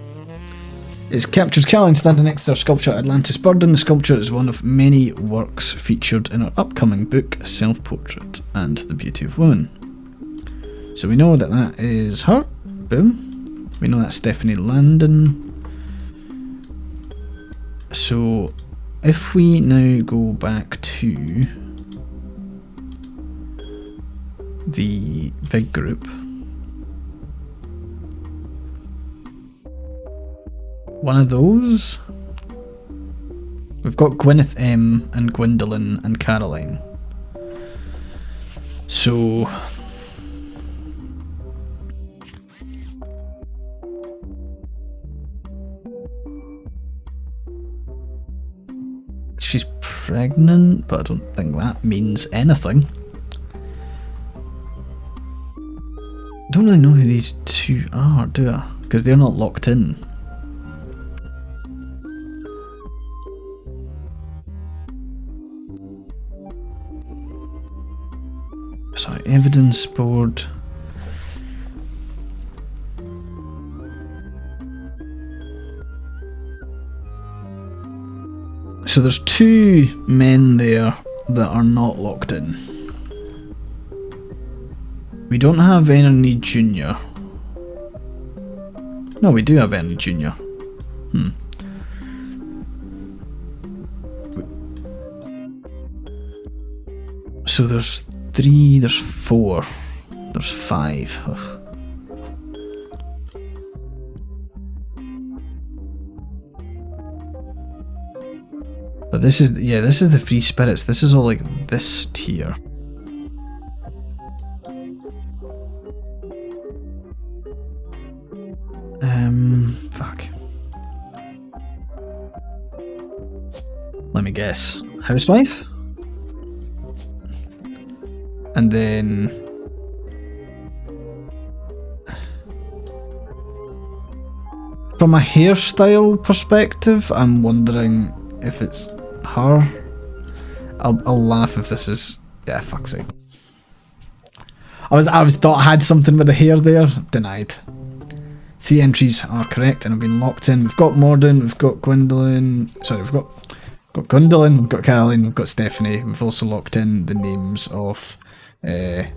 It's captured Caroline standing next to her sculpture Atlantis Burden. The sculpture is one of many works featured in her upcoming book, Self-Portrait and the Beauty of Women. So we know that that is her. Boom. We know that's Stephanie Landon. So if we now go back to the big group, one of those, we've got Gwyneth M and Gwendolyn and Caroline. So she's pregnant, but I don't think that means anything. I don't really know who these two are, do I? Because they're not locked in. Sorry, evidence board. So there's two men there that are not locked in. We don't have Henry Jr. No, we do have Henry Jr. So there's 3, there's 4, there's 5. Ugh. But this is, yeah, this is the free spirits. This is all like this tier. Fuck. Let me guess. Housewife? And then... from a hairstyle perspective, I'm wondering if it's her. I'll laugh if this is... yeah, fuck's sake. I was thought I had something with the hair there. Denied. 3 entries are correct and have been locked in. We've got Morden, we've got Gwendolyn. Sorry, we've got Gwendolyn, we've got Caroline, we've got Stephanie. We've also locked in the names of a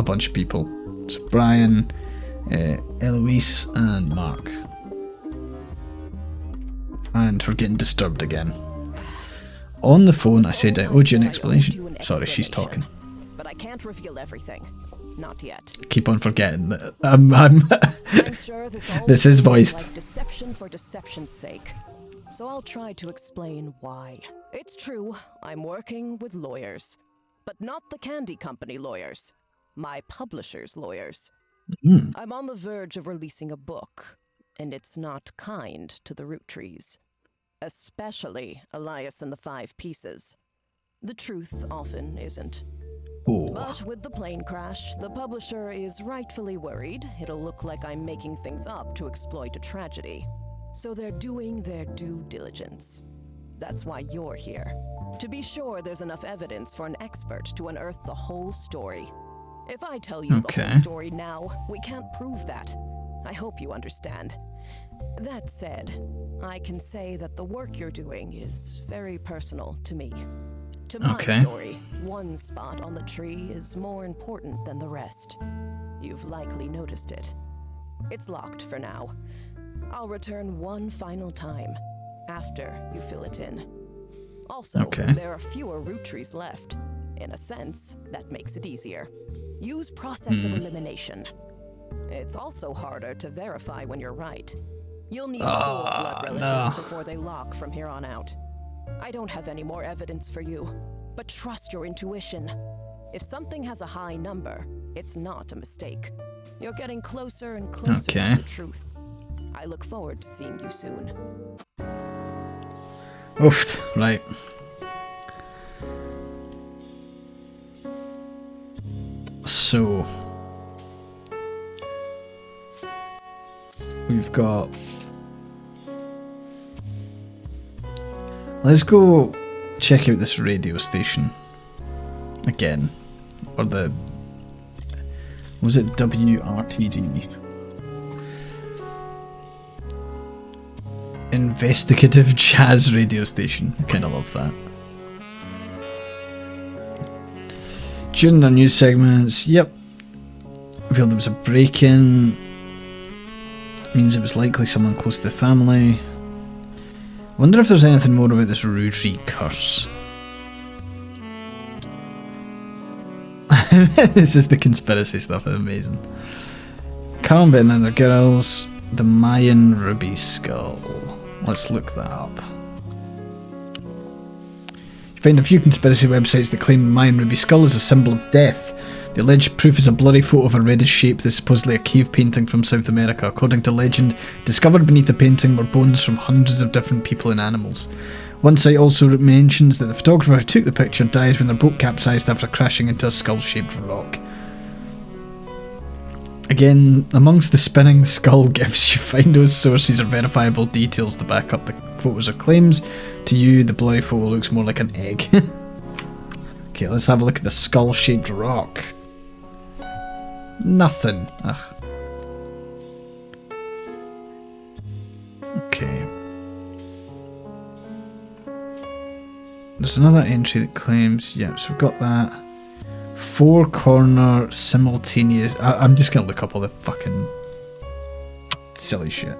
bunch of people. So Brian, Eloise, and Mark. And we're getting disturbed again. On the phone, I said I owed you an explanation. Sorry, she's talking. But I can't reveal everything. Not yet. Keep on forgetting that I'm sure this is voiced. Like deception for deception's sake. So I'll try to explain why. It's true, I'm working with lawyers. But not the candy company lawyers. My publisher's lawyers. I'm on the verge of releasing a book. And it's not kind to the Roottrees. Especially Elias and the 5 Pieces. The truth often isn't. Ooh. But with the plane crash, the publisher is rightfully worried it'll look like I'm making things up to exploit a tragedy. So they're doing their due diligence. That's why you're here. To be sure there's enough evidence for an expert to unearth the whole story. If I tell you the whole story now, we can't prove that. I hope you understand. That said, I can say that the work you're doing is very personal to me. To my story, one spot on the tree is more important than the rest. You've likely noticed it. It's locked for now. I'll return one final time, after you fill it in. Also, there are fewer Roottrees left. In a sense, that makes it easier. Use process of elimination. It's also harder to verify when you're right. You'll need full blood relatives before they lock from here on out. I don't have any more evidence for you, but trust your intuition. If something has a high number, it's not a mistake. You're getting closer and closer to the truth. I look forward to seeing you soon. Oof, right. So... we've got... let's go check out this radio station again, or the, was it WRTD? Investigative Jazz Radio Station. I kind of love that. During their news segments, yep, revealed there was a break-in. Means it was likely someone close to the family. Wonder if there's anything more about this Rootree curse. This is the conspiracy stuff, it's amazing. Carl Benton and their girls, the Mayan ruby skull. Let's look that up. You find a few conspiracy websites that claim the Mayan ruby skull is a symbol of death. The alleged proof is a blurry photo of a reddish shape that's supposedly a cave painting from South America. According to legend, discovered beneath the painting were bones from hundreds of different people and animals. One site also mentions that the photographer who took the picture died when their boat capsized after crashing into a skull-shaped rock. Again, amongst the spinning skull gifts, you find no sources or verifiable details to back up the photos or claims. To you, the blurry photo looks more like an egg. Okay, let's have a look at the skull-shaped rock. Nothing. Ugh. Okay. There's another entry that claims, yep, so we've got that. 4-corner simultaneous. I'm just gonna look up all the fucking silly shit.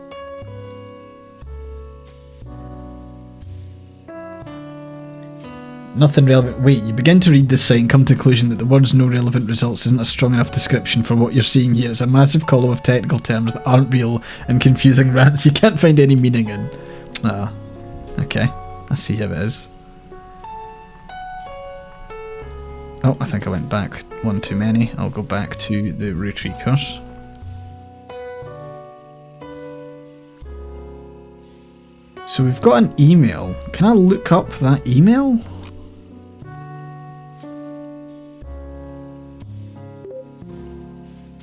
Nothing relevant. Wait, you begin to read this site and come to the conclusion that the words no relevant results isn't a strong enough description for what you're seeing here. It's a massive column of technical terms that aren't real and confusing rants you can't find any meaning in. Ah, okay. I see how it is. Oh, I think I went back one too many. I'll go back to the Roottrees curse. So we've got an email. Can I look up that email?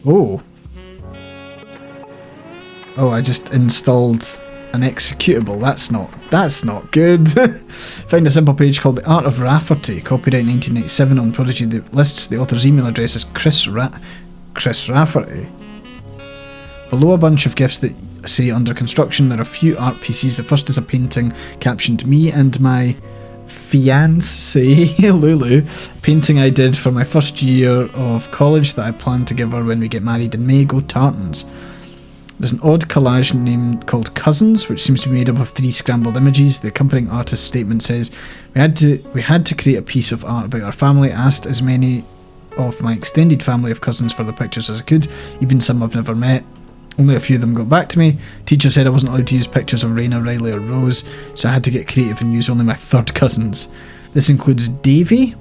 Oh. Oh, I just installed an executable. That's not good. Find a simple page called The Art of Rafferty, copyright 1997 on Prodigy that lists the author's email address as Chris Rafferty. Below a bunch of gifts that say under construction, there are a few art pieces. The first is a painting captioned "Me and my fiancée Lulu," painting I did for my first year of college that I plan to give her when we get married in May. Go Tartans. There's an odd collage named called Cousins, which seems to be made up of 3 scrambled images. The accompanying artist's statement says, we had to create a piece of art about our family. I asked as many of my extended family of cousins for the pictures as I could, even some I've never met. Only a few of them got back to me. Teacher said I wasn't allowed to use pictures of Raina, Riley or Rose, so I had to get creative and use only my 3rd cousins. This includes Davy,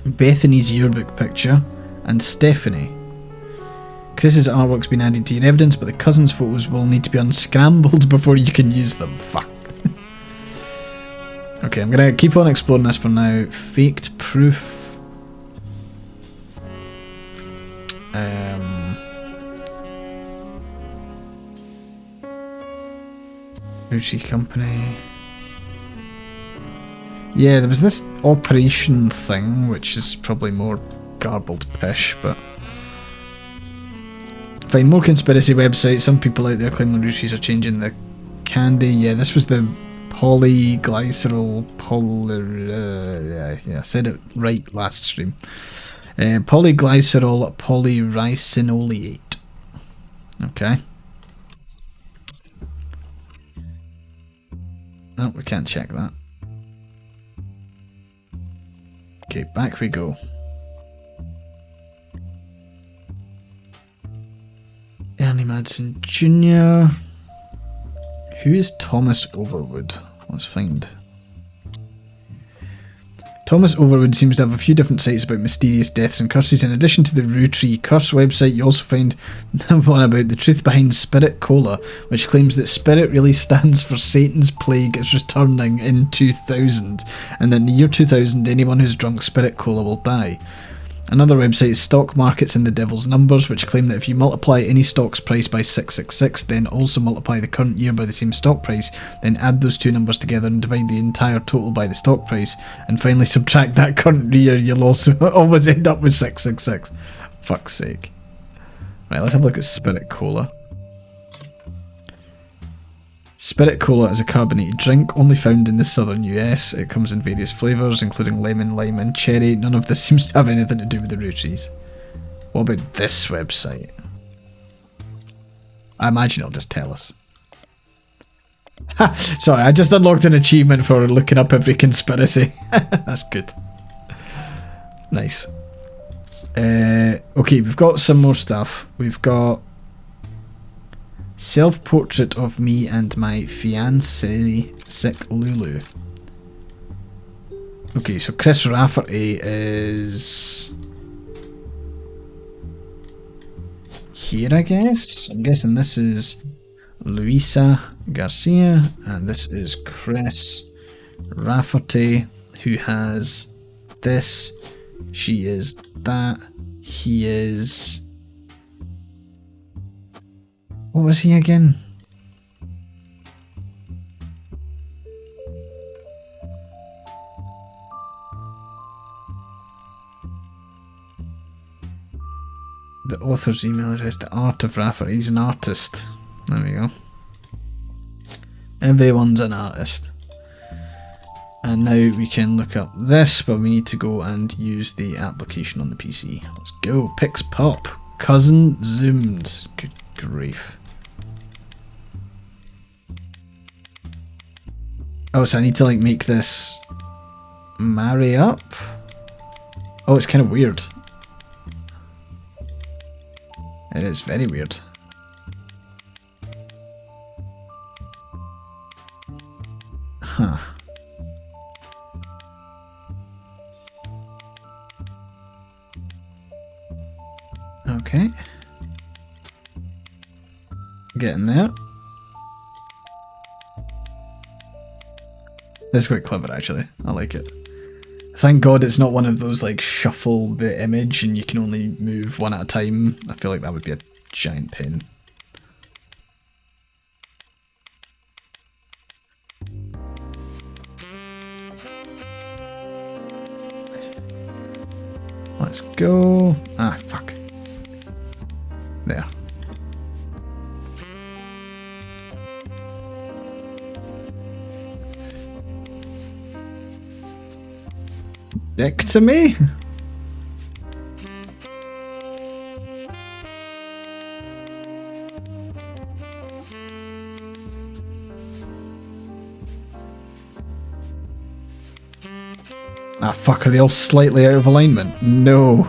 Bethany's yearbook picture, and Stephanie. Chris's artwork's been added to your evidence, but the cousins' photos will need to be unscrambled before you can use them. Fuck. Okay, I'm gonna keep on exploring this for now. Faked proof. Roottrees company. Yeah, there was this operation thing, which is probably more garbled pish, but... Find more conspiracy websites. Some people out there claiming Roottrees are changing the candy. Yeah, this was the polyglycerol yeah, I said it right last stream. Polyglycerol polyricinoleate. Okay. No, we can't check that. Okay, back we go. Ernie Madsen Jr. Who is Thomas Overwood? Let's find. Thomas Overwood seems to have a few different sites about mysterious deaths and curses. In addition to the Roottrees curse website, you also find one about the truth behind Spirit Cola, which claims that Spirit really stands for Satan's plague is returning in 2000, and that in the year 2000 anyone who's drunk Spirit Cola will die. Another website is Stock Markets and the Devil's Numbers, which claim that if you multiply any stock's price by 666, then also multiply the current year by the same stock price, then add those 2 numbers together and divide the entire total by the stock price, and finally subtract that current year, you'll also always end up with 666. Fuck's sake. Right, let's have a look at Spirit Cola. Spirit Cola is a carbonated drink only found in the southern US. It comes in various flavours, including lemon, lime and cherry. None of this seems to have anything to do with the Roottrees. What about this website? I imagine it'll just tell us. Ha! Sorry, I just unlocked an achievement for looking up every conspiracy. That's good. Nice. Okay, we've got some more stuff. We've got self-portrait of me and my fiancée, sick Lulu. Okay, so Chris Rafferty is here, I guess. I'm guessing this is Luisa Garcia, and this is Chris Rafferty, who has this. She is that. He is... What was he again? The author's email address, the art of Rafferty. He's an artist. There we go. Everyone's an artist. And now we can look up this, but we need to go and use the application on the PC. Let's go. Pix pop. Cousin zoomed. Good grief. Oh, so I need to like make this marry up? Oh, it's kind of weird. It is very weird. Huh. getting there. This is quite clever, actually. I like it. Thank God it's not one of those, like, shuffle the image and you can only move one at a time. I feel like that would be a giant pain. Let's go. Ah, fuck. There. Dick to me? Ah, fuck, are they all slightly out of alignment? No.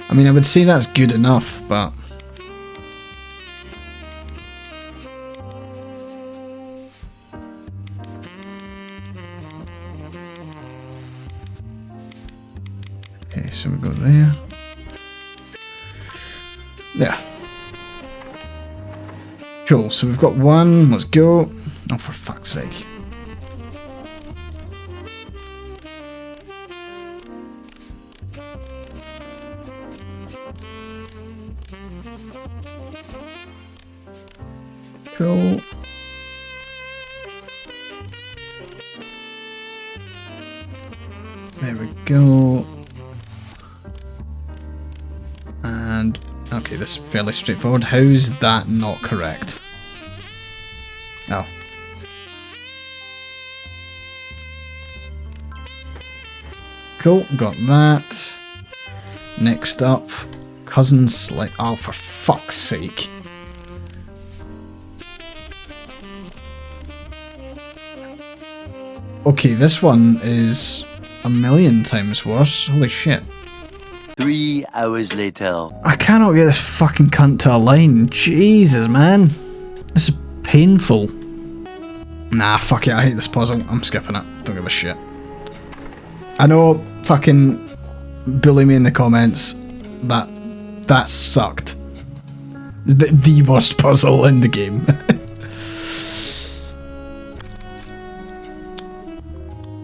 I mean, I would say that's good enough, but... Okay, so we go there. There. Cool, so we've got one, let's go. Oh, for fuck's sake. Cool. There we go. And, okay, this is fairly straightforward. How's that not correct? Oh. Cool, got that. Next up, cousins like, oh, for fuck's sake. Okay, this one is a million times worse. Holy shit. 3 hours later. I cannot get this fucking cunt to align. Jesus, man. This is painful. Nah, fuck it. I hate this puzzle. I'm skipping it. Don't give a shit. I know, fucking bully me in the comments. That sucked. It's the worst puzzle in the game.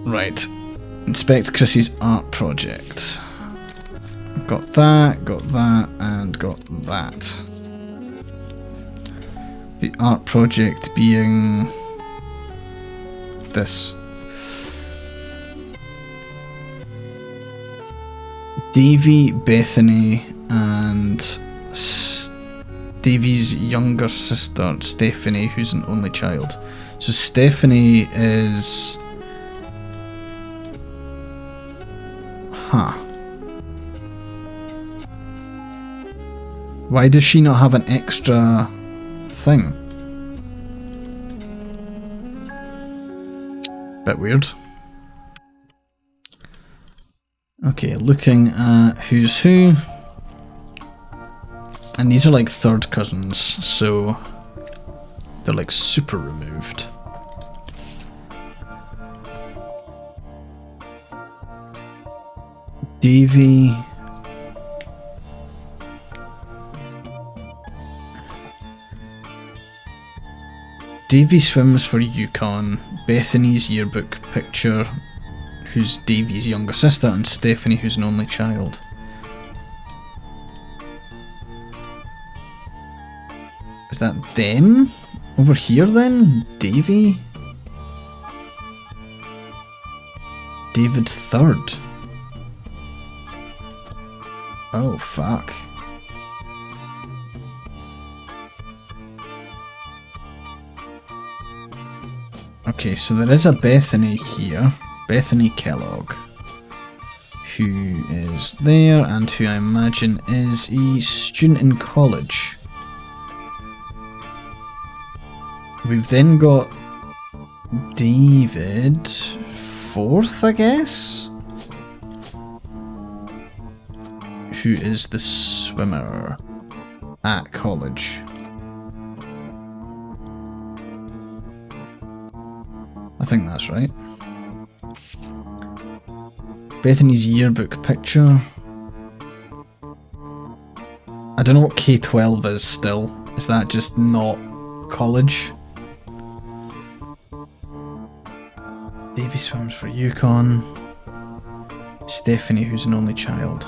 Right. Inspect Chrissy's art project. Got that, and got that. The art project being this. Davy, Bethany, and Davy's younger sister, Stephanie, who's an only child. So Stephanie is... Huh. Why does she not have an extra thing? Bit weird. Okay, looking at who's who. And these are like third cousins, so they're like super removed. Davy. Davy swims for Yukon, Bethany's yearbook picture, who's Davy's younger sister, and Stephanie, who's an only child. Is that them? Over here then? Davy? David Third. Oh fuck. Okay, so there is a Bethany here, Bethany Kellogg, who is there and who I imagine is a student in college. We've then got David Fourth, I guess, who is the swimmer at college. I think that's right. Bethany's yearbook picture. I don't know what K-12 is still. Is that just not college? Davy swims for Yukon. Stephanie, who's an only child.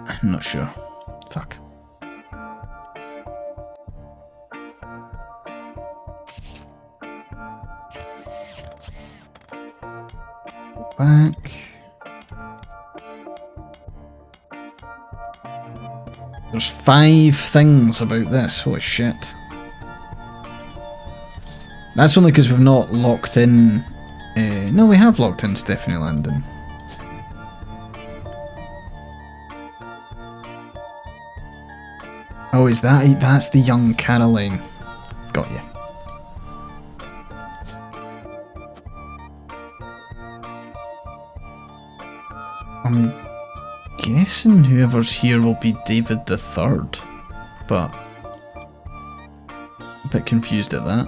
I'm not sure. Fuck. Back. There's 5 things about this. Holy shit. That's only because we've not locked in... no, we have locked in Stephanie Landon. Oh, is that... That's the young Caroline. Got you. I'm guessing whoever's here will be David the Third, but a bit confused at that.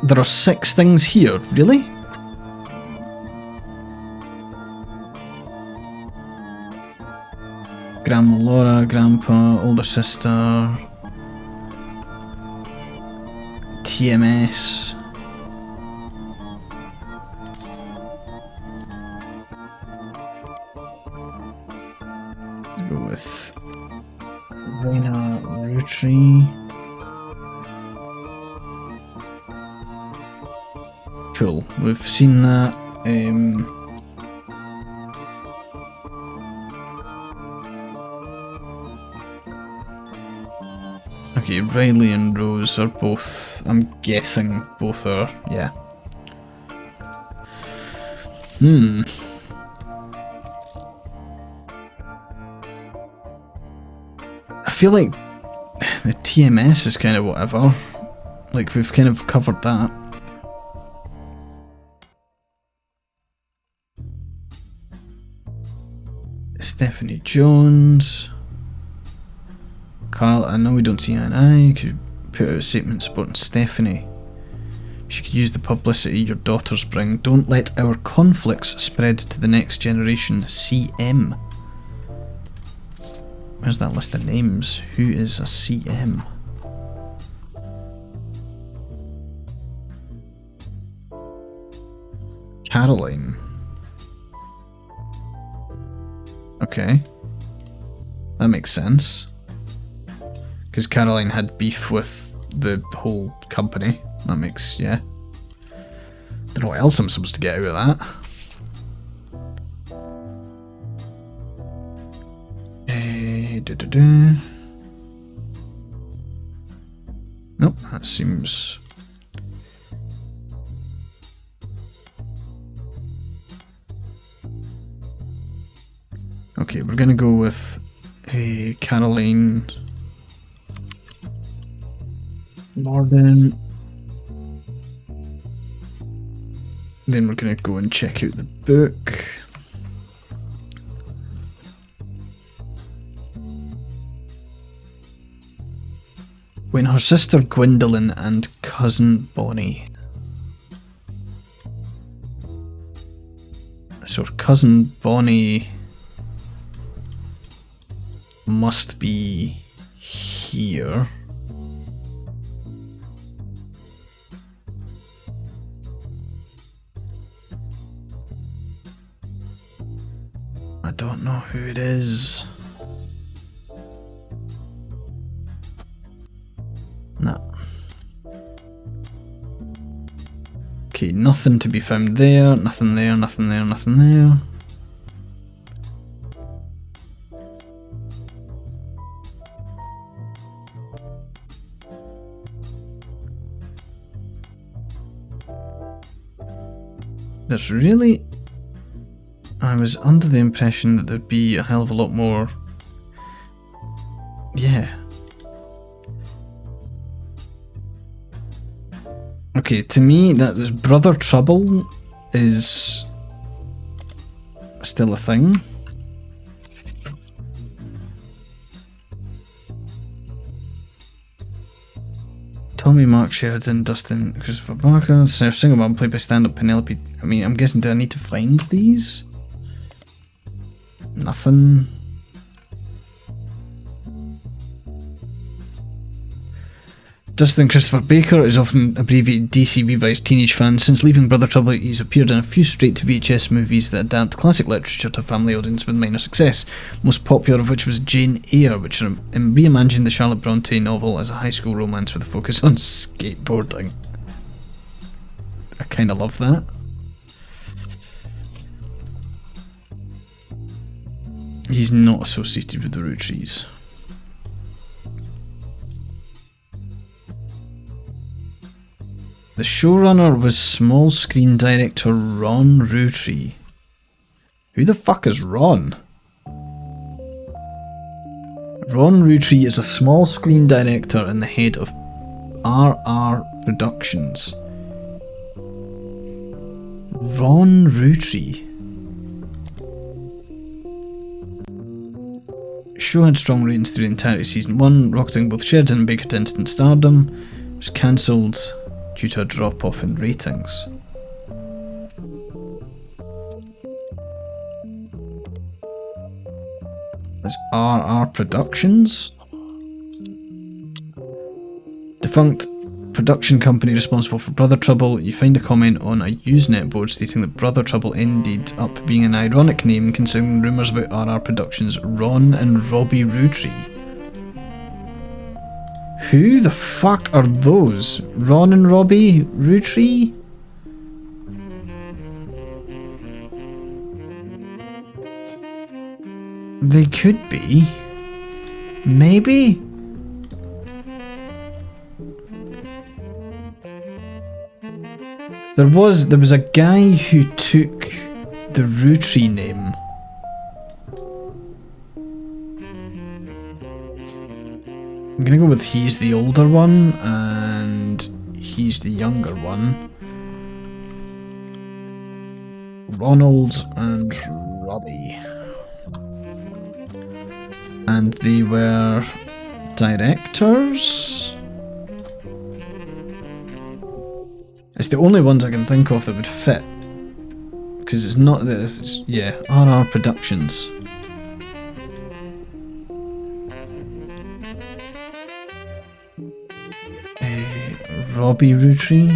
There are 6 things here, really? Grandma Laura, Grandpa, older sister, TMS. Go with Raina Roottrees. Cool, we've seen that. Okay, Riley and Rose are both, I'm guessing both are, yeah. I feel like the TMS is kind of whatever. Like, we've kind of covered that. Stephanie Jones. Carl, I know we don't see eye and eye. Could put out a statement supporting Stephanie. She could use the publicity your daughters bring. Don't let our conflicts spread to the next generation. CM. Where's that list of names? Who is a CM? Caroline. Okay. That makes sense. Because Caroline had beef with the whole company. That makes, yeah. Don't know what else I'm supposed to get out of that. Nope, that seems... Okay, we're gonna go with Caroline Norden. Then we're gonna go and check out the book. When her sister Gwendolyn and cousin Bonnie. So her cousin Bonnie must be here. I don't know who it is. No. Okay, nothing to be found there, nothing there, nothing there, nothing there. There's really... I was under the impression that there'd be a hell of a lot more... Yeah. Okay, to me, that this Brother Trouble is still a thing. Tommy, Mark Sheridan, Dustin, Christopher Barker, single mom played by stand-up Penelope. I mean, I'm guessing, do I need to find these? Nothing. Dustin Christopher Baker is often abbreviated DCB by his teenage fans. Since leaving Brother Trouble, he's appeared in a few straight-to-VHS movies that adapt classic literature to a family audience with minor success, most popular of which was Jane Eyre, which reimagined the Charlotte Bronte novel as a high school romance with a focus on skateboarding. I kind of love that. He's not associated with the Roottrees. The showrunner was small screen director Ron Rootree. Who the fuck is Ron? Ron Rootree is a small screen director and the head of RR Productions. Ron Rootree. Show had strong ratings through the entirety of season 1, rocketing both Sheridan and Baker to instant stardom. It was cancelled due to a drop-off in ratings. There's RR Productions. Defunct production company responsible for Brother Trouble. You find a comment on a Usenet board stating that Brother Trouble ended up being an ironic name considering rumours about RR Productions' Ron and Robbie Rootree. Who the fuck are those? Ron and Robbie Rootree? They could be. Maybe? There was a guy who took the Rootree name. I'm gonna go with he's the older one and he's the younger one. Ronald and Robbie. And they were directors? It's the only ones I can think of that would fit. Because it's not this, it's, yeah, RR Productions. Robbie Rootree?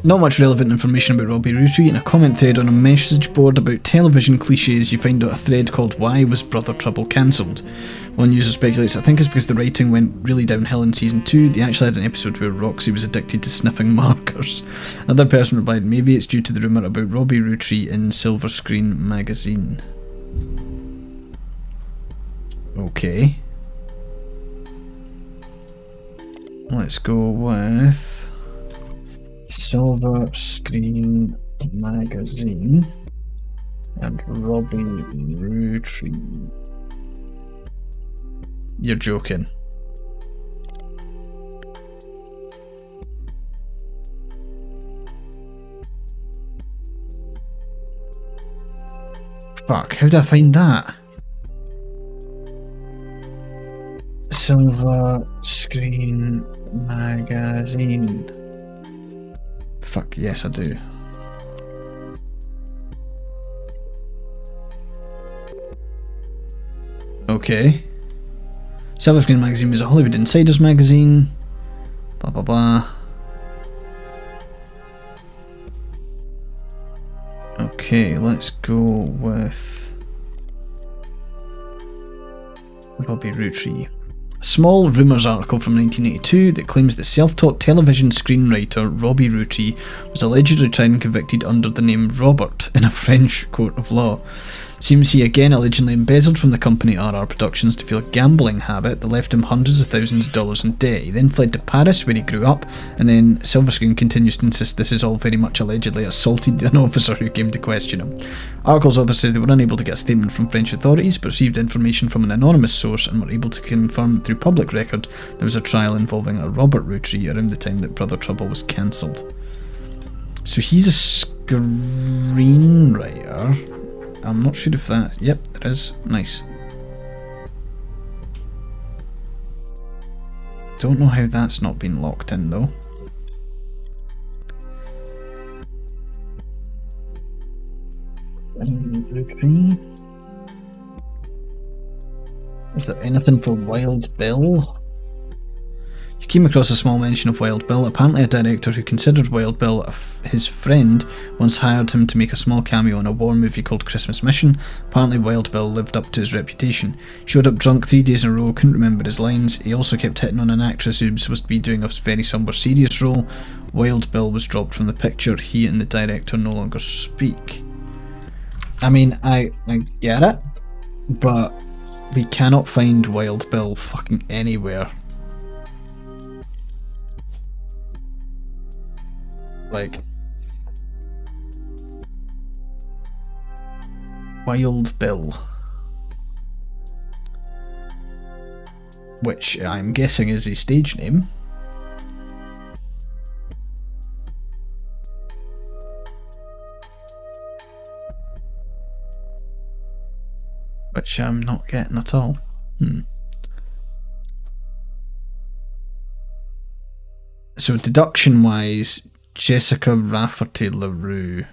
Not much relevant information about Robbie Rootree. In a comment thread on a message board about television cliches, you find out a thread called "Why Was Brother Trouble Cancelled?" One user speculates, I think it's because the writing went really downhill in season 2. They actually had an episode where Roxy was addicted to sniffing markers. Another person replied, maybe it's due to the rumour about Robbie Rootree in Silver Screen magazine. Okay. Let's go with Silver Screen magazine and Robbie Rootree. You're joking. Fuck, how did I find that? Silver Screen magazine. Fuck, yes I do. Okay. Silver Screen magazine was a Hollywood Insiders magazine. Blah blah blah. Okay, let's go with Robbie Rootree. A small rumours article from 1982 that claims that self-taught television screenwriter Robbie Rootree was allegedly tried and convicted under the name Robert in a French court of law. Seems he again allegedly embezzled from the company RR Productions to fuel a gambling habit that left him hundreds of thousands of dollars in debt. He then fled to Paris where he grew up, and then Silver Screen continues to insist this is all very much allegedly assaulted an officer who came to question him. Article's author says they were unable to get a statement from French authorities but received information from an anonymous source and were able to confirm through public record there was a trial involving a Robert Rootree around the time that Brother Trouble was cancelled. So he's a screenwriter. I'm not sure if that... Yep, there is. Nice. don't know how that's not been locked in though. Is there anything for Wild Bill? You came across a small mention of Wild Bill. Apparently a director who considered Wild Bill his friend once hired him to make a small cameo in a war movie called Christmas Mission. Apparently Wild Bill lived up to his reputation. Showed up drunk 3 days in a row, couldn't remember his lines. He also kept hitting on an actress who was supposed to be doing a very somber serious role. Wild Bill was dropped from the picture. He and the director no longer speak. I mean, I get it, but we cannot find Wild Bill fucking anywhere. Like, Wild Bill, which I'm guessing is his stage name. Which I'm not getting at all. So deduction wise, Jessica Rafferty LaRue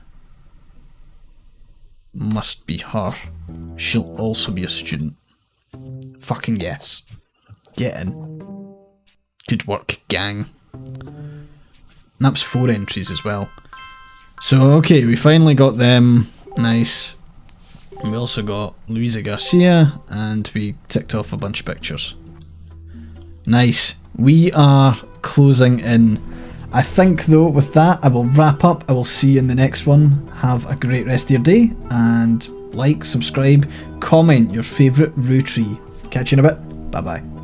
must be her. She'll also be a student. Fucking yes. Get in. Good work, gang. That was 4 entries as well. So okay, we finally got them. Nice. And we also got Luisa Garcia, and we ticked off a bunch of pictures. Nice. We are closing in. I think though with that I will wrap up. I will see you in the next one. Have a great rest of your day, and like, subscribe, comment your favourite Rootree. Catch you in a bit. Bye bye.